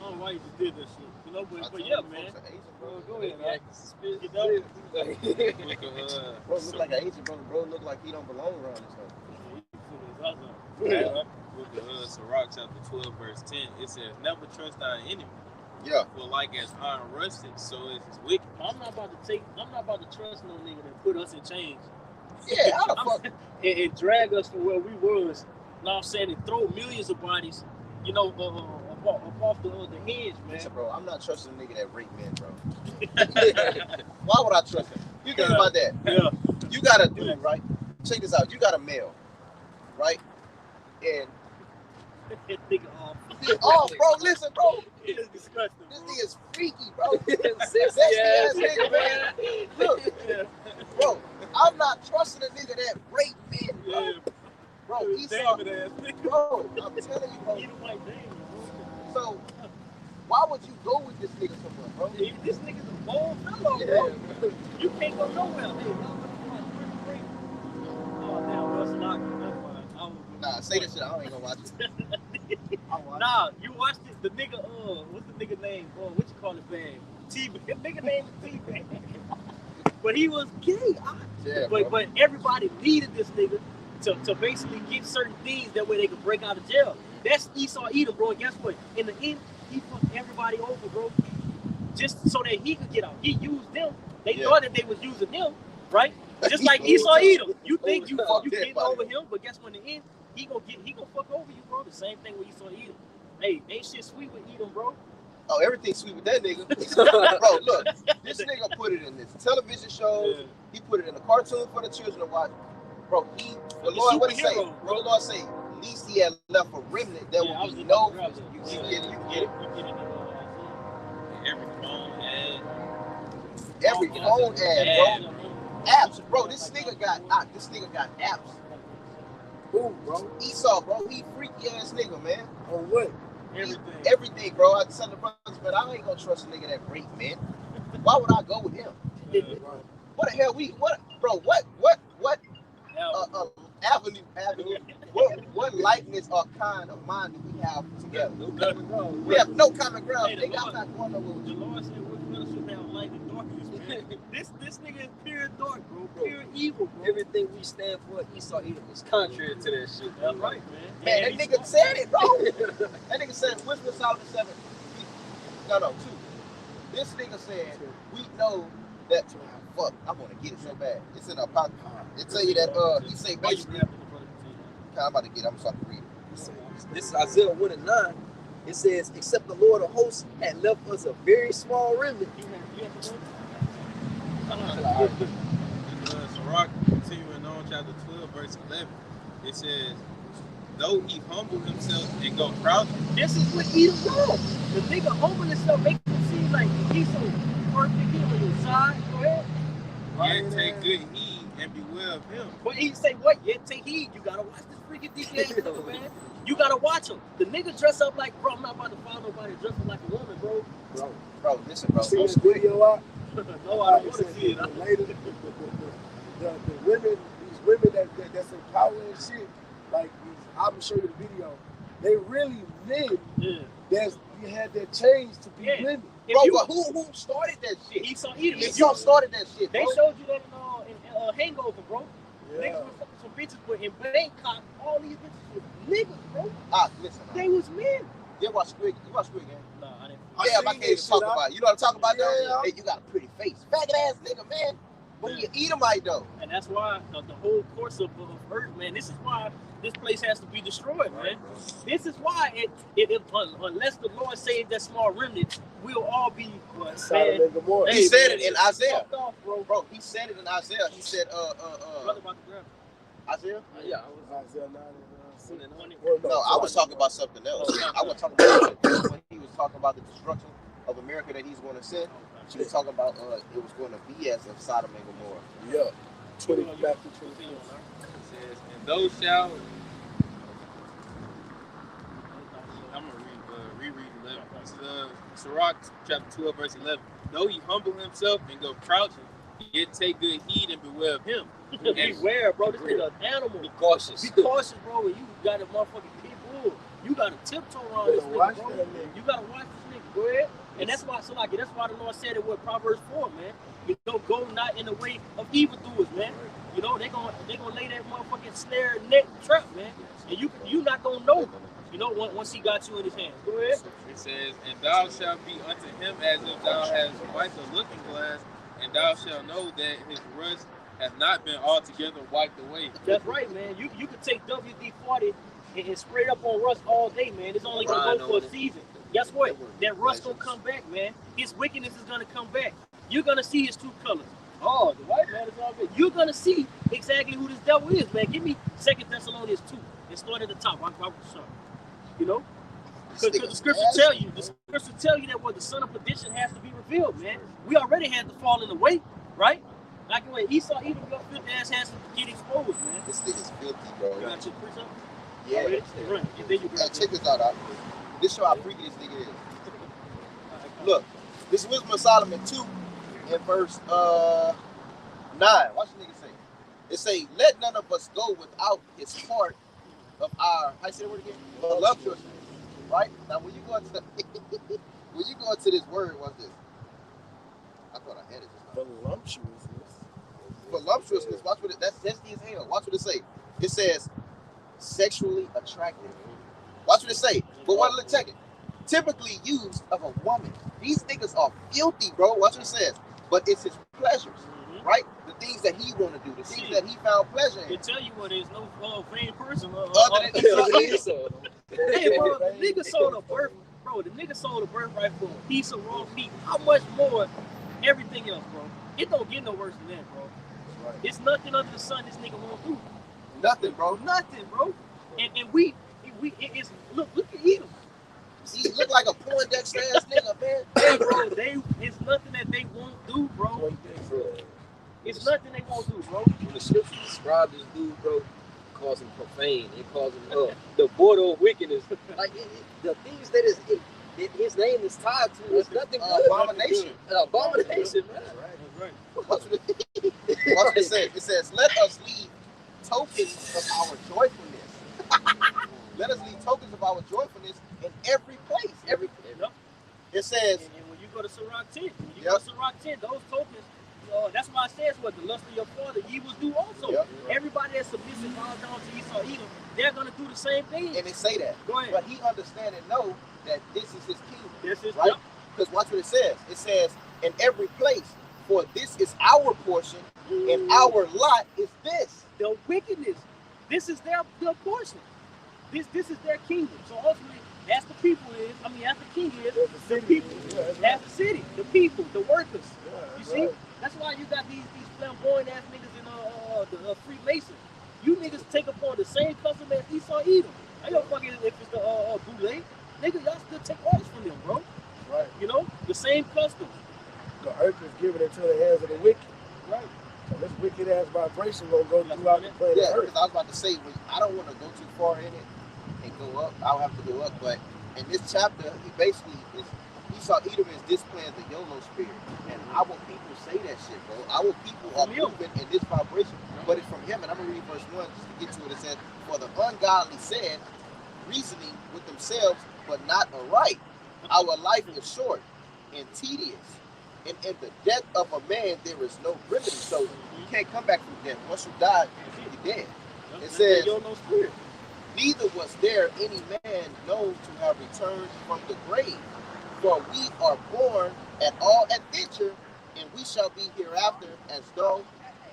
don't know why you just did that shit. You know, but yeah, man. Go ahead, man. Get bro look like an Asian brother. Bro look like he don't belong around this stuff. Book of Sirach, chapter 12, verse 10, it says, never trust thy enemy. Yeah. For like as iron rusted, so is his wicked. I'm not about to trust no nigga that put us in chains. Yeah, how the fuck? And drag us from where we was. You know what I'm saying? And throw millions of bodies, you know, off the hedge, man. Listen, bro, I'm not trusting a nigga that rape men, bro. Why would I trust him? You think about that. Yeah. You got a dude, right? Check this out. You got a male, right? And nigga off. Oh, bro, listen, bro. It's disgusting. This nigga is freaky, bro. Sexy ass nigga, man. Look, bro, I'm not trusting a nigga that rape men, bro. Yeah. Bro, Esau, bro, I'm telling you, bro. So, Why would you go with this nigga so much, bro? Hey, this nigga's a bold fellow, bro. You can't go nowhere. Hey, y'all watch First Break? Oh, damn, bro, it's not. That's fine. I won't go. Nah, say this shit. I ain't gonna watch it. Nah, you watched it. The nigga, what's the nigga name? What you call it, bag? T-Bag. Nigga name is T-Bag. But he was gay. Yeah, but everybody needed this nigga to basically get certain things that way they could break out of jail. That's Esau Edom, bro. And guess what? In the end, he fucked everybody over, bro. Just so that he could get out. He used them. They thought that they was using him, right? Just like Esau Edom. You think you getting over him, but guess what? In the end, he gonna fuck over you, bro. The same thing with Esau Edom. Hey, ain't shit sweet with Edom, bro. Oh, everything's sweet with that nigga. Bro, look, this nigga put it in this television shows. Yeah. He put it in the cartoon for the children to watch. Bro, the Lord, what he say? What the Lord say? At least he had left a remnant that would be no. You get it. Every phone ad. Every phone ad, bro. Apps, bro. This nigga got apps. Who, bro? Esau, bro. He freaky ass nigga, man. On what? Everything, bro. I tell the brothers, but I ain't gonna trust a nigga that great, man. Why would I go with him? What the hell what avenue, what likeness or kind of mind do we have together? We have no common ground. Hey, I'm not going nowhere with you. The Lord said we're fellowship have light and darkness, man. This nigga is pure dark, bro. Pure evil, bro. Everything we stand for, Esau Edom, is contrary to that shit. That's right, man. Man, that nigga said it, bro. That nigga said, Wisdom Solomon 7. No, 2. This nigga said, we know that, fuck, I want to get it so bad. It's in the apocalypse. It tell you that, he say basically, I'm about to get it, I'm sorry to read it. This is Isaiah 1 and 9. It says, except the Lord of hosts had left us a very small remnant. Sirach, continuing on, chapter 12, verse 11, it says, though he humbled himself and go proud. This is what Edom does. The nigga humble himself, make him seem like he's so perfect, he on his side. Go ahead. Yet take good heed and beware of him. But he say, what? Yet take heed. You gotta watch this freaking DJ stuff, man. You gotta watch him. The nigga dress up like, bro, I'm not about to follow nobody dressing like a woman, bro. Bro, listen, bro. See this video out? No, I don't want to see it. Later, the women, these women that's in power and shit, like I'm gonna show you the video. They really men. Yeah. You had that change to be women. Bro, but who started that shit? Esau Edom. Esau started that shit, bro. They showed you that in Hangover, bro. Yeah. Niggas was fucking some bitches, but in Bangkok, all these bitches was niggas, bro. Listen. They was men. You watch Squid Game? No, I didn't. Yeah, my kids talk about it. You know what I'm talking about, though? Hey, you got a pretty face. Faggot ass nigga, man. But you Edomite, though. And that's why the whole course of Earth, man, this is why this place has to be destroyed, man. This is why, unless the Lord saved that small remnant, we'll all be, man. He said it in Isaiah. Bro, he said it in Isaiah. He said, Brother about to grab it. Isaiah? Yeah, I was Isaiah 9. No, I was talking about something else. I was talking about when he was talking about the destruction of America that he's going to send. She was talking about it was going to be as of Sodom and Gomorrah. Yeah. 20 back to 20. It says, and those shall. I'm gonna reread 11. This is Sirach chapter 12, verse 11. Though he humble himself and go crouching, yet take good heed and beware of him. Beware, bro. This nigga an animal. Be cautious. Be cautious, bro. You got a motherfucking pit bull. You got to tiptoe around this nigga, bro. You got to watch this nigga. Go ahead. And that's why, that's why the Lord said it with Proverbs 4, man. You know, go not in the way of evildoers, man. You know, they gonna lay that motherfucking snare, net, trap, man. And you not gonna know, you know, once he got you in his hand. Go ahead. It says, and thou shalt be unto him as if thou hast wiped a looking glass, and thou shalt know that his rust hath not been altogether wiped away. That's right, man. You could take WD-40 and spray it up on rust all day, man. It's only gonna go for a season. Guess what? That rust gonna come back, man. His wickedness is gonna come back. You're gonna see his true colors. Oh, the white man is all good. You're gonna see exactly who this devil is, man. Give me 2 Thessalonians 2 and start at the top. You know? Because the scripture tell you, that what the son of perdition has to be revealed, man. We already had the fall in the way, right? Like when Esau, even your filthy ass has to get exposed, man. This thing is filthy, bro. You got your preach up? Yeah. Right. Then you check this out. This show how freaky this nigga is. Look, this is Wisdom of Solomon 2 in verse 9. Watch the nigga say. It say, let none of us go without his part of our, how you say the word again? Voluptuousness. Right? Now when you go into when you go into this word, what's this? I thought I had it just now. Voluptuousness. Watch what it, that's zesty as hell. Watch what it say. It says sexually attractive. Watch what it say. But let's check it. Typically used of a woman. These niggas are filthy, bro. Watch what it says. But it's his pleasures, right? The things that he want to do, the things that he found pleasure in. They tell you what, there's no vain person Other than So, hey, bro, the nigga sold a birth, bro. The nigga sold a birthright for a piece of raw meat. How much more everything else, bro? It don't get no worse than that, bro. Right. It's nothing under the sun this nigga won't do. Nothing, bro. Nothing, bro. And it's look at Edom. He look like a Poindexter ass nigga, man. Hey, bro, it's nothing that they won't do, bro. It's nothing they won't do, bro. when the scripture describes this dude, bro, it calls him profane. It calls him the border of wickedness. Like the things that his name is tied to is nothing good. Abomination. Abomination, man. That's right. Watch what it says. It says, let us leave tokens of our joyfulness. Let us leave tokens of our joyfulness in every place. Yep. It says, And when you go to Sirach 10, Yep. go to Sirach 10, those tokens, that's why it says what the lust of your father ye will do also. Yep. Everybody that's submissive bows down to Esau Edom, they're gonna do the same thing. and they say that. Go ahead. But he understand and know that this is his kingdom. This is right? Because watch what it says. It says, in every place, for this is our portion, and our lot is this. the wickedness. This is their portion. This is their kingdom. So ultimately, as the people is, as the king is, the people, as the city, the people, the workers. You see? Right. That's why you got these flamboyant ass niggas in the Freemasons. You niggas take upon the same custom as Esau Edom. I don't fucking if it's the bootleg. Nigga, y'all still take orders from them, bro. Right. You know? The same customs. The earth is given into the hands of the wicked. Right. So this wicked ass vibration gonna go throughout the planet Yeah, Earth. because I was about to say, I don't want to go too far in it and go up. I'll have to go up. But in this chapter, he basically is, Esau Edom is displaying the YOLO spirit. And our people say that shit, bro. Our people are moving in this vibration. But it's from him. And I'm going to read verse 1 just to get to it. It says, for the ungodly said, reasoning with themselves, but not aright. Our life is short and tedious. And in the death of a man, there is no remedy. So you can't come back from death. Once you die, you're dead. It says, neither was there any man known to have returned from the grave. For we are born at all adventure, and we shall be hereafter as though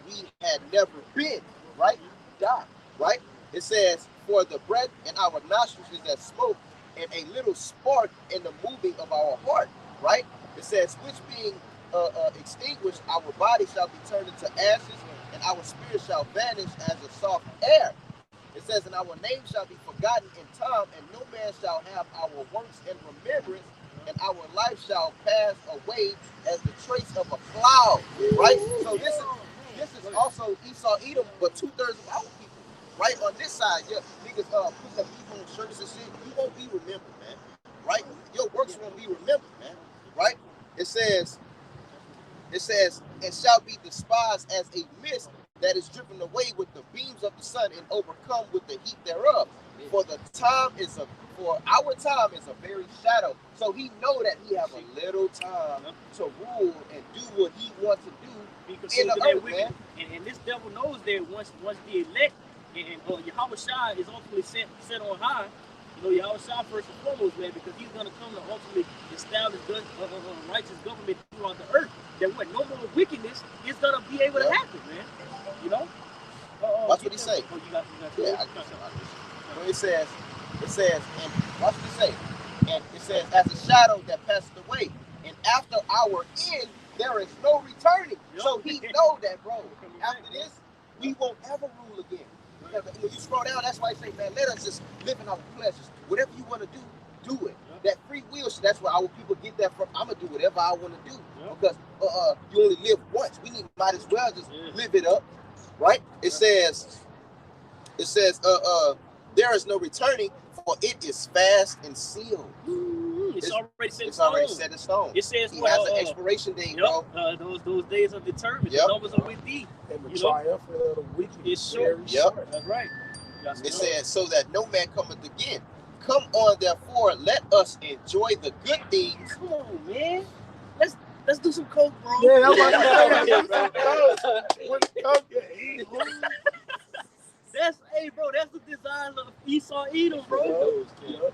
we had never been. Right? Die. Right? It says, for the breath in our nostrils is as smoke, and a little spark in the moving of our heart. Right? It says, which being extinguished, our body shall be turned into ashes, and our spirit shall vanish as a soft air. It says, and our name shall be forgotten in time, and no man shall have our works in remembrance, and our life shall pass away as the trace of a cloud. Right? So this is also Esau Edom, but 2/3 of our people. Right? On this side, yeah, niggas put them people in shirts and shit. You won't be remembered, man. Right? Your works won't be remembered, man. Right? It says, and shall be despised as a mist that is driven away with the beams of the sun and overcome with the heat thereof. For our time is a very shadow. So he know that he have a little time to rule and do what he wants to do Because in the earth, man. And this devil knows that once the elect and Yahweh Shai is ultimately set on high, Yahweh Shai first and foremost, man, because he's going to come to ultimately establish righteous government throughout the earth. That no more wickedness is going to be able to happen, man. That's what he say. Oh, you got Well, it says, and watch what it say. And it says, as a shadow that passed away, and after our end, there is no returning. So he know that, bro. After this, we won't ever rule again. When you scroll down, that's why I say, man, let us just live in our pleasures. Whatever you want to do it. That free will, that's where our people get that from. I'm gonna do whatever I want to do because you only live once. Might as well just live it up, right? It says, there is no returning, for it is fast and sealed. It's already set in It's stone. already set in stone. It says He what, has an expiration date, bro. those days are determined. Yep. The numbers are with thee. And the You know? triumphant of the wicked It's is short. very Yep. short. That's right. It says, so that no man cometh again. Come on, therefore, let us enjoy the good things. Come on, man. Let's do some coke, bro. Yeah, I'm about to That's bro. That's the design of Esau Edom, bro.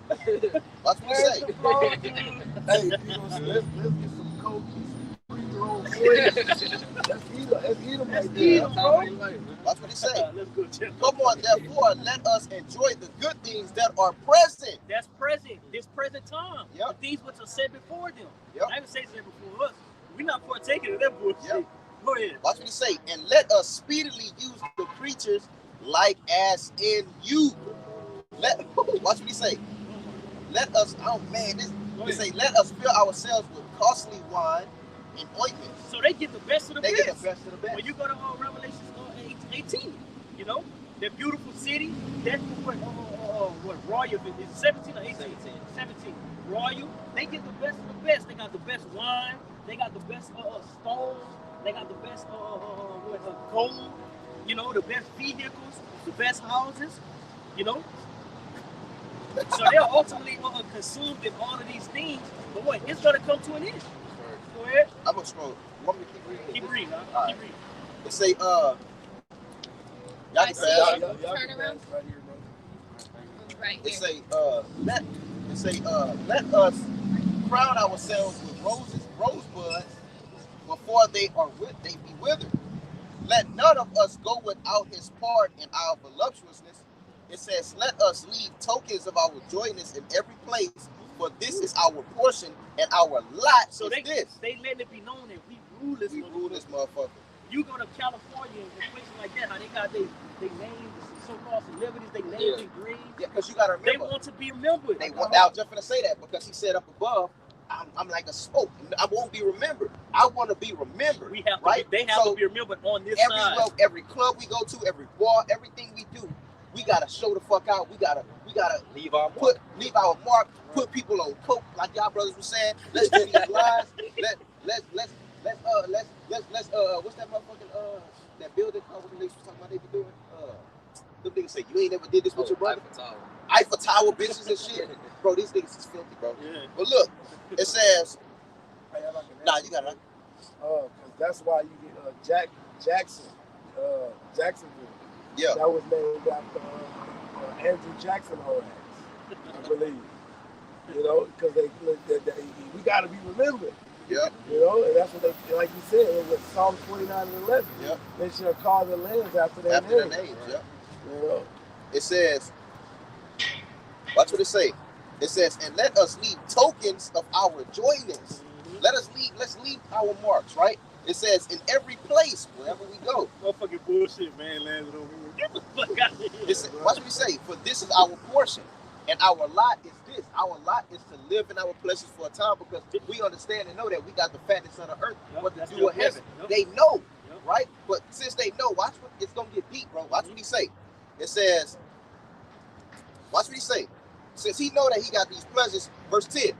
That's what he say. Hey, let's get some coke, some pre-roll boys. That's Edom right there. Bro. That's what he say. Let's go, Jim. Come on, therefore, let us enjoy the good things that are present. That's present. This present time. Yep. The things which are said before them. Yep. I even say said before us. We're not partaking of that bullshit. Yep. Go ahead. That's what he say. And let us speedily use the creatures like as in you. Watch what he say. Let us, they say, let us fill ourselves with costly wine and ointments. So they get the best of the They best. get the best of the best. When you go to Revelation 18, you know, that beautiful city, that's what Royal is it 17 or 18? 17. Royal, they get the best of the best. They got the best wine, they got the best stones, they got the best gold, you know, the best vehicles, the best houses, you know. So they're ultimately consumed in all of these things, but what? It's gonna come to an end. Go ahead. I'm gonna scroll. You want me to keep reading? Keep reading, huh? All Keep right. reading. It say, I can see pass. it. Turn around. Right It here. say, let us crown ourselves with rosebuds before they be withered. Let none of us go without his part in our voluptuousness. It says, let us leave tokens of our joyness in every place, for this is our portion and our lot. So is they this. letting it be known that we rule this We rule this motherfucker. You go to California and places like that, how they got they names, so-called celebrities, they names in green. Yeah, because you gotta They remember. want to be remembered. I was just gonna say that because he said up above, I'm like a smoke. I won't be remembered. I want to be remembered. We have right? they have to be remembered on this side. Every club we go to, every bar, everything we do, we gotta show the fuck out. We gotta leave our mark. Put people on coke, like y'all brothers were saying. Let's do these lines. Let's what's that motherfucking that building called? What the niggas was talking about they be doing? Them niggas say you ain't never did this with your brother. Eiffel Tower bitches and shit. Bro, these niggas is filthy, bro. Yeah. But look, it says, you got it. Because that's why you get Jacksonville. Yeah. That was named after Andrew Jackson, I believe. You know, because we got to be remembered. Yeah. You know, and that's what they, like you said, it was Psalm 29 and 11. Yep. They should have called the lands after their names. Yep. You know. It says, watch what it say. It says, and let us leave tokens of our joyness. Let's leave our marks, right? It says, in every place, wherever we go. Motherfucking bullshit, man, landed over here. Get the fuck out of here. Watch what we say. For this is our portion. And our lot is this. Our lot is to live in our places for a time because we understand and know that we got the fatness of the earth, what to do in heaven. They know, right? But since they know, watch what it's going to get deep, bro. Watch what he say. It says, watch what he say. Since he know that he got these pleasures, verse 10,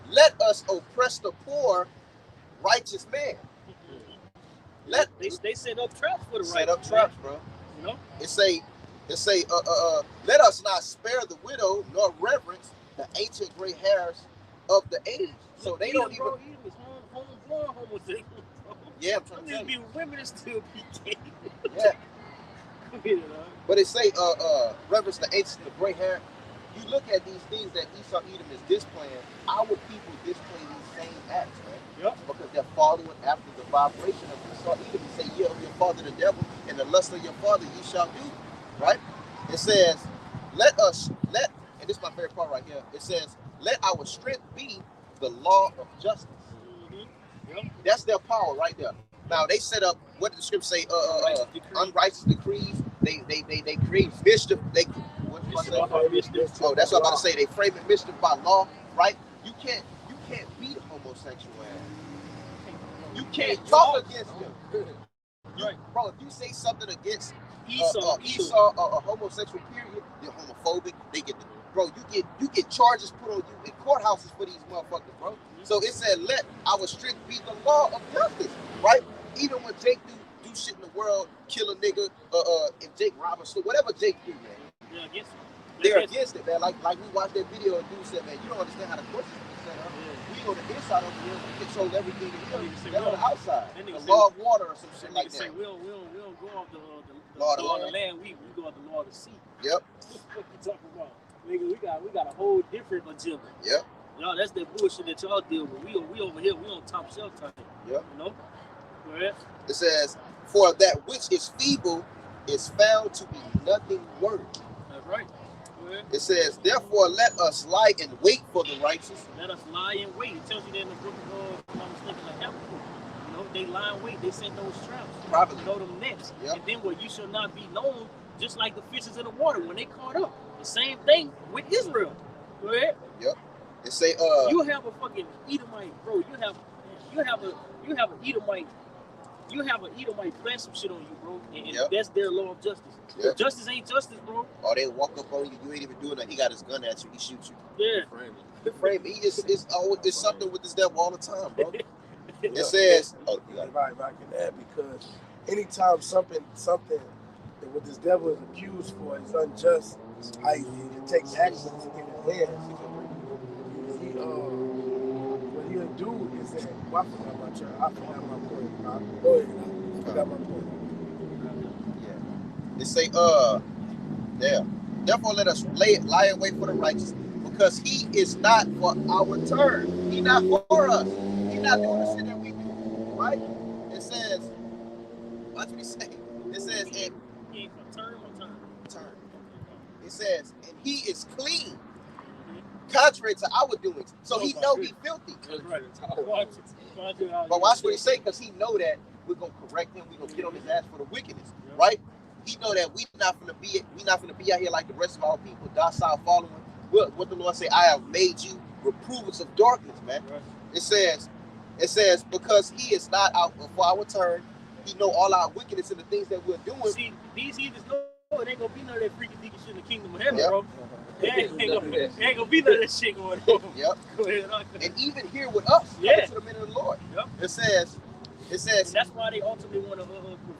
let us oppress the poor, righteous man. They set up traps for the right. Set up traps, bro. You know? It say, let us not spare the widow nor reverence the ancient gray hairs of the age. So they don't even. Bro, he was homeborn homosexual. Yeah, I'm trying to tell be you. women is still be gay. Yeah. But it say, reverence the ancient gray hair. You look at these things that Esau Edom is displaying. Our people display these same acts, man. Yep. Because they're following after the vibration of Esau Edom. He say, "Ye of your father the devil, and the lust of your father ye shall do." Right? It says, and this is my favorite part right here. It says, let our strength be the law of justice. Yep. That's their power right there. Now they set up, what did the scripture say? Unrighteous decrees. They create mischief. That's what I'm about to say. They frame it mischief by law, right? You can't beat homosexuality. You can't talk against them. Bro, if you say something against Esau or homosexual period, they're homophobic. They get the bro, you get charges put on you in courthouses for these motherfuckers, bro. So it said, let our strength be the law of justice, right? Even when Jake do shit in the world, kill a nigga, if Jake rob a store, whatever Jake do, man. They're against it, man. Like we watched that video and dude said, man, you don't understand how the court system is set up. We on the inside over here, we control everything in here. They're on the outside. The law of water or some shit like that. We don't go off the law of the land. We go off the law of the sea. Yep. What you talking about? Nigga, we got a whole different agenda. Yep. Y'all, that's that bullshit that y'all deal with. We over here, we on top shelf time. Yep. You know? Go ahead. It says, for that which is feeble is found to be nothing worth. That's right. It says, therefore, let us lie and wait for the righteous. Let us lie and wait. It tells you that in the book of, if I'm not mistaken, like Habakkuk. You know, they lie and wait. They set those traps. Probably. Throw them nets. Yep. And then what you shall not be known, just like the fishes in the water when they caught up. The same thing with Israel. Go ahead. Yep. It say, you have a fucking Edomite, bro. You have an Edomite. You have an Edomite plant some shit on you, bro. And yep. That's their law of justice. Yep. Justice ain't justice, bro. Or they walk up on you, you ain't even doing that. He got his gun at you, he shoots you. Yeah. The frame. It's something with this devil all the time, bro. It says, you got right back in that because anytime something that what this devil is accused for is unjust, he takes actions in his hands. What he'll do is that, I forgot my point. Go ahead. I forgot my point. Yeah. It say, therefore let us lie in wait for the righteous, because he is not for our turn. He not for us. He not doing the shit that we do, right? It says, watch what he say. It says, and he ain't for turn. It says, and he is clean, contrary to our doings. So he know he filthy. That's right. But watch what he say, because he know that we're gonna correct him. We're gonna get on his ass for the wickedness, right? He know that we not gonna be out here like the rest of our people, docile following. What the Lord say, I have made you reprovers of darkness, man. Right. It says, because he is not out for our turn, he know all our wickedness and the things that we're doing. See, these heathens know it ain't gonna be none of that freaky deaky shit in the kingdom of heaven, bro. Ain't gonna be none of that shit going on. Yep. Go ahead. And even here with us, to the men of the Lord. Yep. It says, and that's why they ultimately want to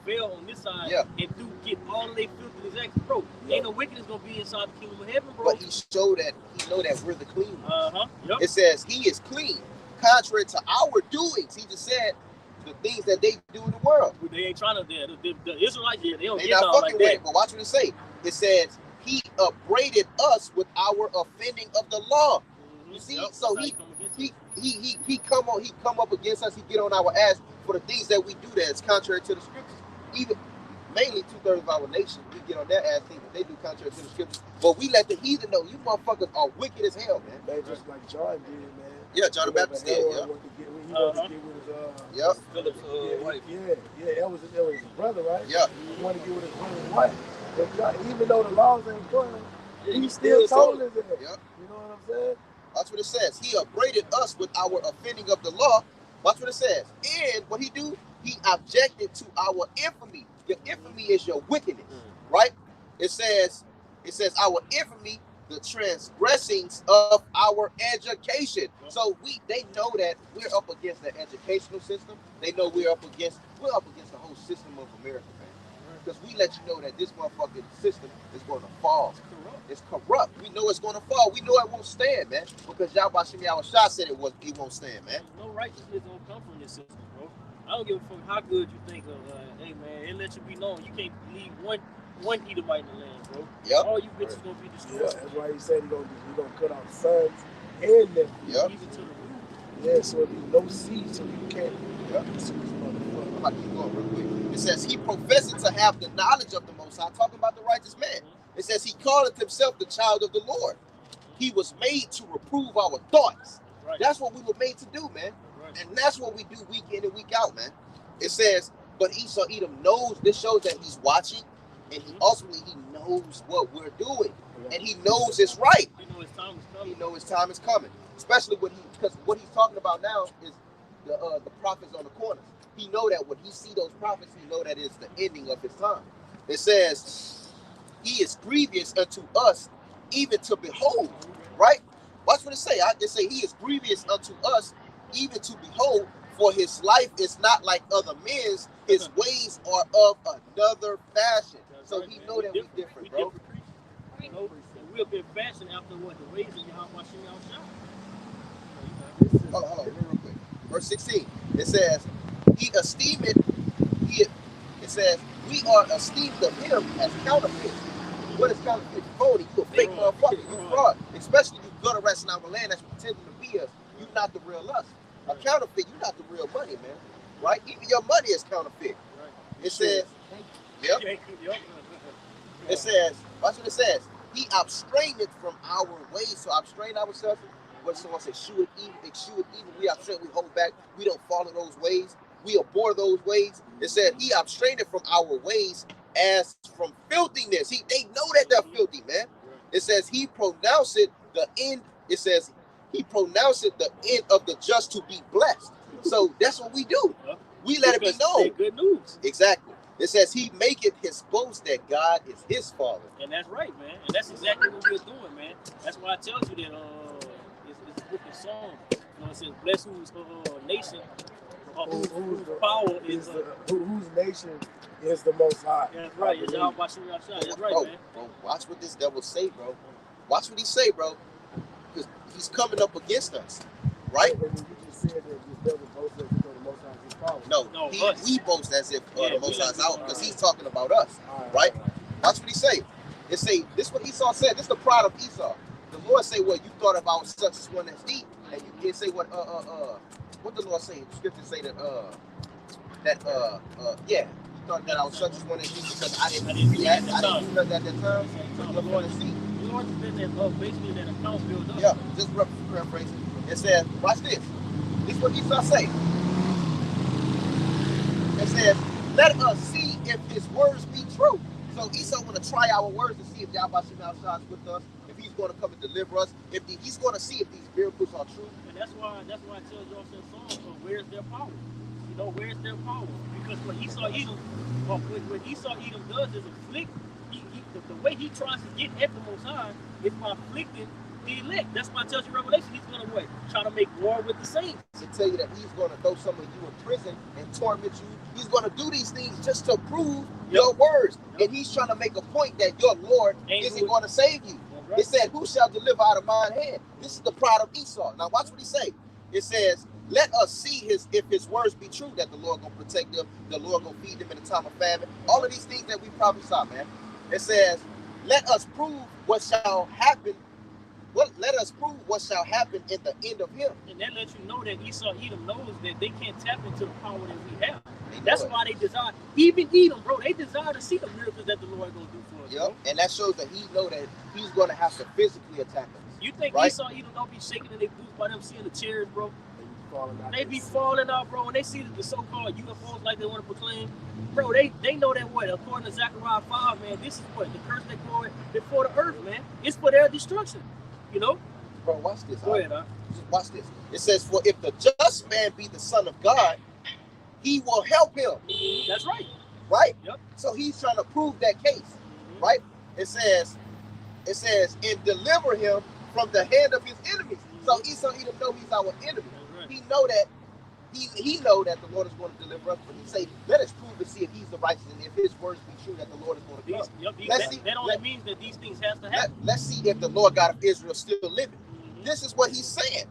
prevail on this side and do get all of their filthiness acts, bro. Ain't no wickedness gonna be inside the kingdom of heaven, bro. But he showed that he know that we're the clean ones. Yep. It says he is clean, contrary to our doings. He just said the things that they do in the world. But they ain't trying to. The Israelites, they don't get not down fucking like with that. it. But watch what it say. It says he upbraided us with our offending of the law. Mm-hmm. You see, so he come up against us. He get on our ass for the things that we do that is contrary to the scriptures. Even mainly 2/3 of our nation, we get on their ass things that they do contrary to the scriptures. But we let the heathen know you motherfuckers are wicked as hell, man. Man, just like John did, man. Yeah, John the Baptist did. Yeah. He wanted to get with his yep. Philip's wife. Yeah, that was his brother, right? Yeah. He wanted to get with his brother's wife. But even though the laws ain't going, he still told us that. Yep. You know what I'm saying? That's what it says. He upbraided us with our offending of the law. Watch what it says. And what he do? He objected to our infamy. Your infamy is your wickedness, right? It says our infamy, the transgressings of our education. So they know that we're up against the educational system. They know we're up against the whole system of America, man. Because we let you know that this motherfucking system is going to fall. It's corrupt. We know it's going to fall. We know it won't stand, man. Because Yahweh Shah said it won't stand, man. No righteousness don't come from this system, bro. I don't give a fuck how good you think of. Hey, man, it lets you be known. You can't leave one Edomite in the land, bro. Yep. All you bitches gonna be destroyed. Yeah, that's why he said he's gonna cut off sons and nephews. Yep. Even to the root. Yeah, so it'll be no seed, so you can't. Yep. I'm about to keep going real quick. It says he professing to have the knowledge of the Most High, talking about the righteous man. It says he calleth himself the child of the Lord. He was made to reprove our thoughts. Right. That's what we were made to do, man. Right. And that's what we do week in and week out, man. It says, but Esau Edom knows, this shows that he's watching, and he knows what we're doing. And he knows it's right. He knows his time is coming. He knows his time is coming. Especially because what he's talking about now is the prophets on the corners. He know that when he see those prophets, he know that it's the ending of his time. It says, he is grievous unto us even to behold, right? Watch what it say. I just say he is grievous unto us, even to behold, for his life is not like other men's, his ways are of another fashion. So he know that we different, bro. You know, we'll be fashioned after what the ways of Yahweh Shah. Hold on, real quick. Verse 16. It says, he esteemed it. It says, we are esteemed of him as counterfeit. What is counterfeit? Phony. You a fake motherfucker. You fraud. Especially you gutter rats in our land that's pretending to be us. You not the real us. A counterfeit, you not the real money, man. Right? Even your money is counterfeit. It says, yep. It says, watch what it says. He abstained from our ways. So abstain ourselves. What someone says, eschew evil. We abstain, we hold back. We don't follow those ways. We abhor those ways. It said he abstained from our ways as from filthiness. They know that they're filthy, man. It says he pronounced it the end. It says he pronounced it the end of the just to be blessed. So that's what we do. We let it be known. Good news. Exactly. It says he make it his boast that God is his father. And that's right, man. And that's exactly what we're doing, man. That's why I tell you that it's a book of Psalms. You know, it says, bless whose nation, whose power is whose nation is the most high. That's right. It's Yahweh Shah. That's right, man. Bro, watch what this devil say, bro. Watch what he say, bro. Because he's coming up against us, right? You just said that this devil boasts as if the most high is his power. No, he boasts as if the most high is out, because he's talking about us, right? Watch what he say. It say, this is what Esau said. This is the pride of Esau. The Lord say, well, you thought about such as one that's deep, and you did say what the Lord say? The scripture say that you thought that I was such as one that's deep because I didn't do that at that time. The Lord is deep. The Lord said that basically that account build up. Yeah, just paraphrase. It says, watch this. This is what Esau say. It says, let us see if his words be true. So Esau want to try our words to see if Yahweh Shah is with us, if he's going to come and deliver us, if he's going to see if these miracles are true. And that's why I tell y'all that song, so where's their power? You know, where's their power? Because when Esau Edom does is afflict, the way he tries to get at the Most High is by afflicting the elect. That's why I tell you Revelation, he's going to try to make war with the saints. To tell you that he's going to throw some of you in prison and torment you. He's going to do these things just to prove your words. And he's trying to make a point that your Lord isn't going to save you. Right. It said, who shall deliver out of mine hand? This is the pride of Esau. Now watch what he say. It says, let us see if his words be true, that the Lord going to protect them, the Lord going to feed them in the time of famine. All of these things that we prophesy, man. It says, let us prove what shall happen. Let us prove what shall happen in the end of him. And that lets you know that Esau Edom knows that they can't tap into the power that we have. That's why they desire, even Edom, bro, they desire to see the miracles that the Lord going to do for us. Yep, and that shows that he know that he's going to have to physically attack us. You think Esau Edom don't be shaking in their boots by them seeing the chariots, bro? They be falling out, bro, and they see the so-called UFOs like they want to proclaim. Bro, they know that what? According to Zechariah 5, man, this is what? The curse they go before the earth, man. It's for their destruction, you know? Bro, watch this. Go ahead, huh? Watch this. It says, for if the just man be the son of God, he will help him. That's right. Right? Yep. So he's trying to prove that case, right? It says, and deliver him from the hand of his enemies. So Esau Edom know he's our enemy. Right. He know that the Lord is going to deliver us, but he say, let us prove and see if he's the righteous and if his words be true that the Lord is going to come. That only means that these things have to happen. Let's see if the Lord God of Israel is still living. This is what he's saying.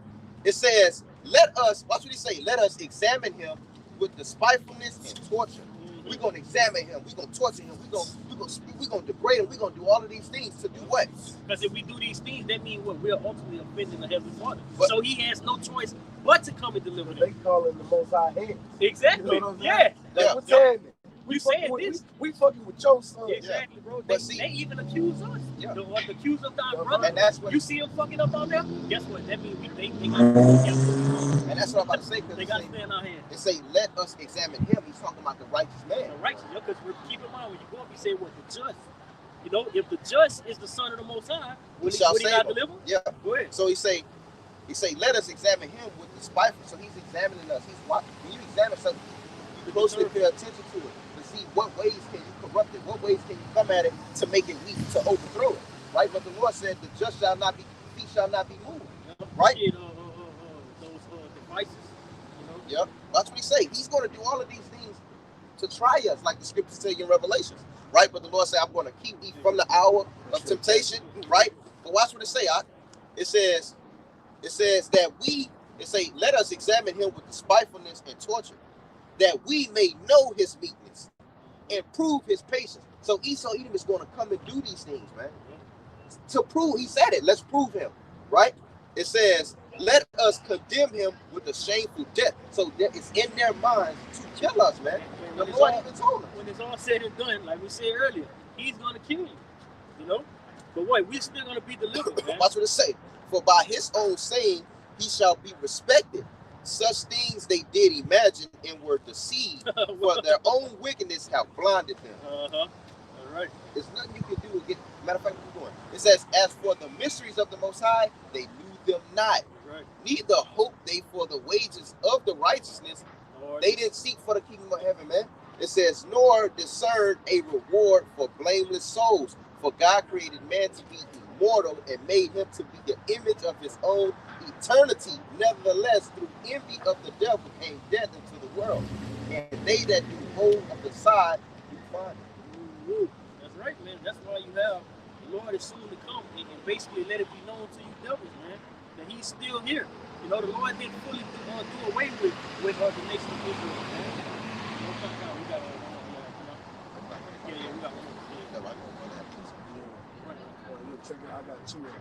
It says, let us, watch what he say, let us examine him with the spitefulness and torture. We're going to examine him. We're going to torture him. We're going to degrade him. We're going to do all of these things to do what? Because if we do these things, that means what? We're ultimately offending the Heavenly Father. So he has no choice but to come and deliver them. They call him the Most High hands. Exactly. You know what I'm saying? Yeah. What's happening? You saying this? We fucking with your son. Exactly, bro. They even accuse us. Yeah. The accuse of thy brother. And that's what you see him fucking up on there. Guess what? That means they got to. And that's what I'm about to say. They got to stay in our hands. They say, let us examine him. He's talking about the righteous man. The righteous, because keep in mind when you go up, you say what? The just. You know, if the just is the son of the Most High, will he not deliver? Yeah. Go ahead. So he say, let us examine him with the spiteful. So he's examining us. He's watching. When you examine something, you closely pay attention to it to see what ways can you corrupt it, what ways can you come at it to make it weak, to overthrow it. right? But the Lord said, the just shall not be, feet shall not be moved, right? Those devices, Yep. That's what he say. He's going to do all of these things to try us, like the scriptures say in Revelations, right? But the Lord said, I'm going to keep thee from the hour of temptation, right? But watch what it say. It says that let us examine him with despitefulness and torture, that we may know his meekness and prove his patience. So Esau Edom is going to come and do these things, man. To prove, he said it, let's prove him, right? It says, let us condemn him with a shameful death. So that it's in their minds to kill us, man. The Lord even told us. When it's all said and done, like we said earlier, he's going to kill you, But wait, we're still going to be delivered, man. Watch what it say. For by his own saying, he shall be respected. Such things they did imagine and were deceived, for their own wickedness have blinded them. All right. There's nothing you can do against. Matter of fact, keep going. It says, as for the mysteries of the Most High, they knew them not. Right. Neither hope they for the wages of the righteousness. They didn't seek for the kingdom of heaven, man. It says, nor discern a reward for blameless souls. For God created man to be immortal and made him to be the image of his own eternity. Nevertheless, through envy of the devil came death into the world. And they that do hold of the side do find it. That's right, man. That's why you have the Lord is soon to come and basically let it be known to you devils, man, that he's still here. The Lord didn't fully do away with the nation of Israel, man. I got two of them.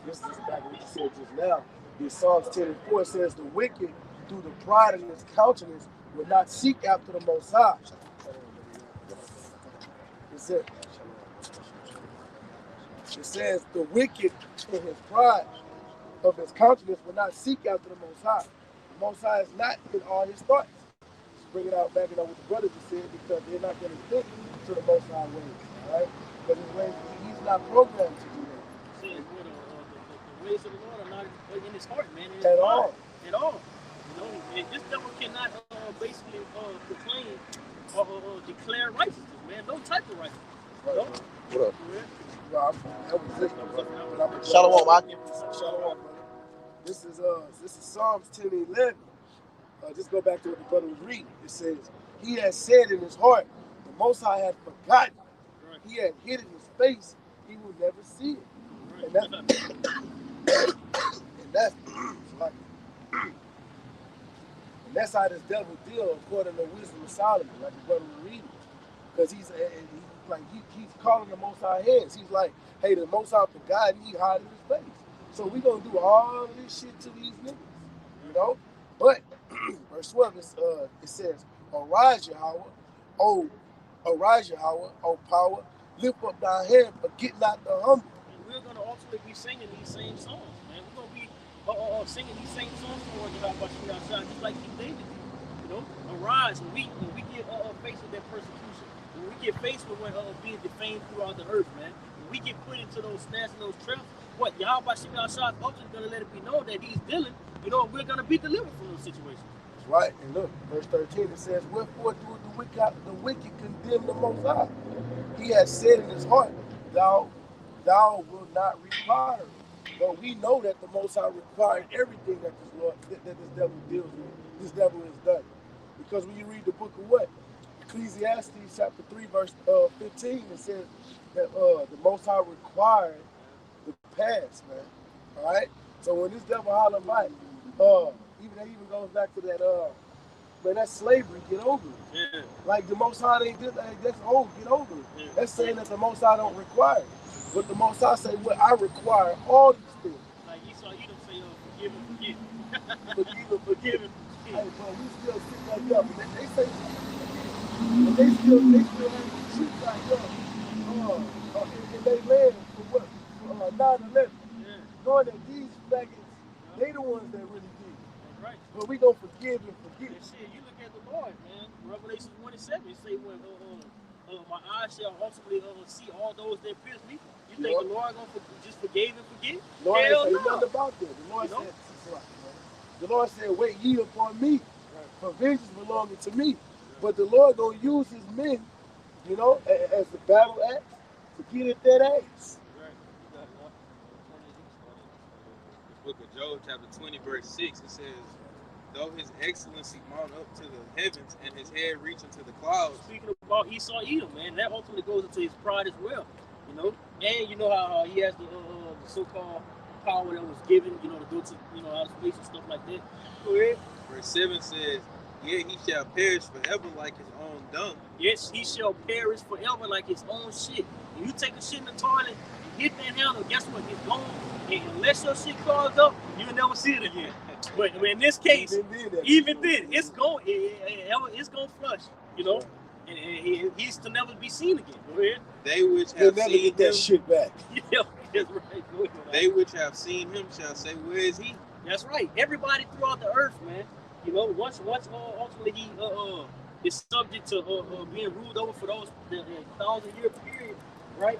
This is back what you said just now. In Psalms 10 and 4 says, the wicked, through the pride in his countenance, will not seek after the Most High. It says, the wicked, in his pride of his countenance, will not seek after the Most High. The Most High is not in all his thoughts. Bring it out, backing up what the brother just said, because they're not going to think to the Most High ways, all right? Because his ways, he's not programmed to do that. See, the ways of the Lord are not in his heart, man. At all. At all. And this devil cannot basically proclaim or declare righteousness, man. No type of righteousness. Right. What up? Shalom, Shalom. This is Psalms 10 and 11. Just go back to what the brother was reading. It says, he has said in his heart, the Most High has forgotten. Right. He had hidden his face, he will never see it. Right. And that's how this devil deals according to the wisdom of Solomon, like the brother was reading. Because he's calling the Most High heads. He's like, hey, the Most High forgot, he hiding his face. So we gonna do all this shit to these niggas, But verse 12, it says, arise, Yahweh, O power, lift up thy hand, but get not the humble. And we're going to ultimately be singing these same songs, man. We're going to be singing these same songs for you outside, just like King David did. Arise, when we get faced with that persecution, when we get faced with being defamed throughout the earth, man, when we get put into those snares and those traps, what Yahweh outside ultimately going to let it be known that he's dealing, we're going to be delivered from those situations. Right, and look, verse 13, it says, wherefore do the wicked condemn the Most High? He has said in his heart, thou wilt not require. But we know that the Most High required everything that this devil deals with. This devil has done. Because when you read the book of what? Ecclesiastes chapter 3, verse 15, it says that the Most High required the past, man. All right? So when this devil holler like, that even goes back to that, man, that's slavery, get over it. Yeah. Like the Most High ain't this, that's old, get over it. Yeah. That's saying that the Most High don't require it. But the Most High say, well, I require all these things. Like Esau, you don't say, forgive and forget. Forgive and forget. Hey, but we still sit like up. And they say, and they still have to treat like up in their land for what? 9/11. Yeah. Knowing that these faggots, they the ones that really did. Right. But we gonna forgive and forget. Shit, you look at the Lord, man. Revelation 1:7, it say when my eyes shall ultimately see all those that pierce me. You think the Lord gonna just forgive and forget? Lord ain't say nothing about that. The Lord said, wait ye upon me, for vengeance belonging to me. But the Lord gonna use his men, as the battle axe Get at that ass. Right. The book of Job, chapter 20, verse 6, it says, though his excellency mount up to the heavens and his head reach into the clouds. Speaking about Esau Edom, man, that ultimately goes into his pride as well, you know. And you know how he has the so-called power that was given, you know, to go to, you know, outer space and stuff like that. Go ahead. Verse 7 says, yet he shall perish forever like his own dung. Yes, he shall perish forever like his own shit. If you take a shit in the toilet, you hit that handle, guess what? It's gone. And unless your shit clogs up, you'll never see it again. But in this case, even then, it's going to flush, you know, and he's to never be seen again. Go ahead. They which They'll have never seen get that him, shit back. Yeah, that's right. Go ahead. they which have seen him shall say, where is he? That's right. Everybody throughout the earth, man. You know, once ultimately he is subject to being ruled over for those 1,000-year period, right?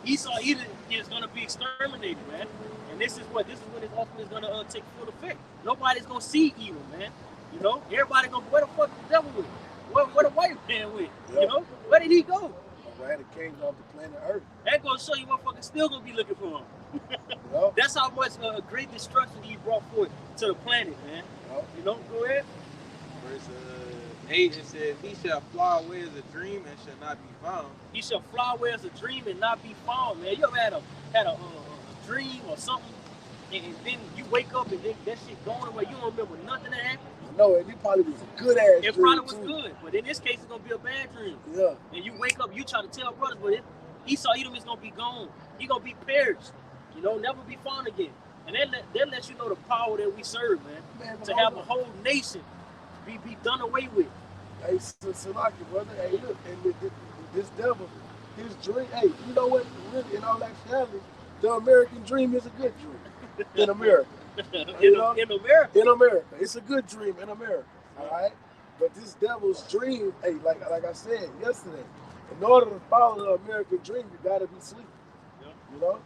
Esau Edom is going to be exterminated, man. And this is what it ultimately is going to take full effect. Nobody's going to see Edom, man. You know, everybody going to, where the fuck the devil with? Where the white man with? Yep. You know, where did he go? Where the kings off the planet Earth. That going to show you motherfuckers still going to be looking for him. Yep. That's how much great destruction he brought forth to the planet, man. Yep. You know, go ahead. Verse 8, it says, he shall fly away as a dream and shall not be found. He shall fly away as a dream and not be found, man. You ever had a dream or something, and then you wake up and then that shit going away. You don't remember nothing that happened. No, and it probably was a good ass dream. It probably was too. good, but in this case, it's gonna be a bad dream. Yeah. And you wake up, you try to tell brothers, but Esau Edom is gonna be gone. He gonna be perished. You know, never be found again. And that lets you know the power that we serve, man. To have a whole nation be done away with. Hey, Salaki, brother. Hey, look, and this devil, his dream. Hey, you know what? Really, in all actuality, the American dream is a good dream in America. in America. In America, it's a good dream in America. All right, but this devil's dream, hey, like I said yesterday, in order to follow the American dream, you gotta be asleep. Yeah. You know.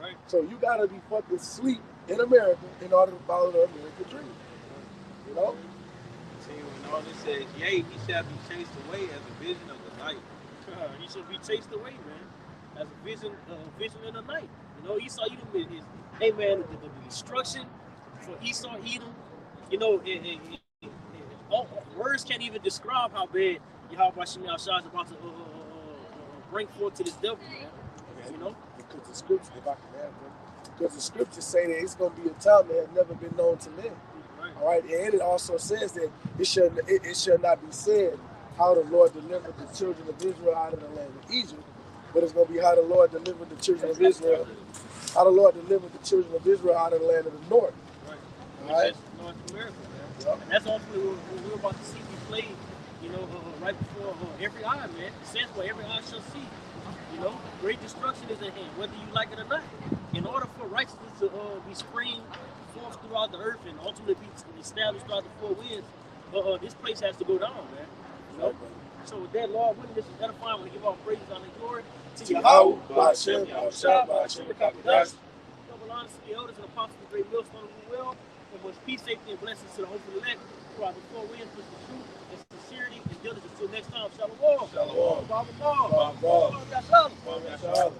Right. So you gotta be fucking asleep in America in order to follow the American dream. You know. See, when all this says, yea, he shall be chased away as a vision of the night. He shall be chased away, man, as a vision in the night. You know, Esau Edom is, hey man, the destruction for Esau Edom. You know, words can't even describe how bad Yahweh Shemel Shah is about to bring forth to this devil, man. You know, because the scriptures, if I can add, because the scriptures say that it's going to be a time that has never been known to men. right. All right, and it also says that it shall not be said how the Lord delivered the children of Israel out of the land of Egypt, but it's going to be how the Lord delivered the children of Israel, how the Lord delivered the children of Israel out of the land of the north. Right. All right. That's North America, man. Yep. And that's ultimately what we're about to see be played. You know, right before every eye, man. It says what every eye shall see. You know, great destruction is at hand, whether you like it or not. In order for righteousness to be spring forth throughout the earth and ultimately be established throughout the four winds, this place has to go down, man. You know? So with that, Lord willing, this is edifying. We give all praises, honor, and glory to Yahweh, Ba'ashem, Ba'ashem, Ba'ashem, Ba'ashem. double honors to the elders and apostles of the great millstone of the well, and much peace, safety, and blessings to the hopeful elect throughout the four winds with the truth and sincerity and diligence. Until next time, shalom. Shalom. Baba. Baba. Shalom. Shalom.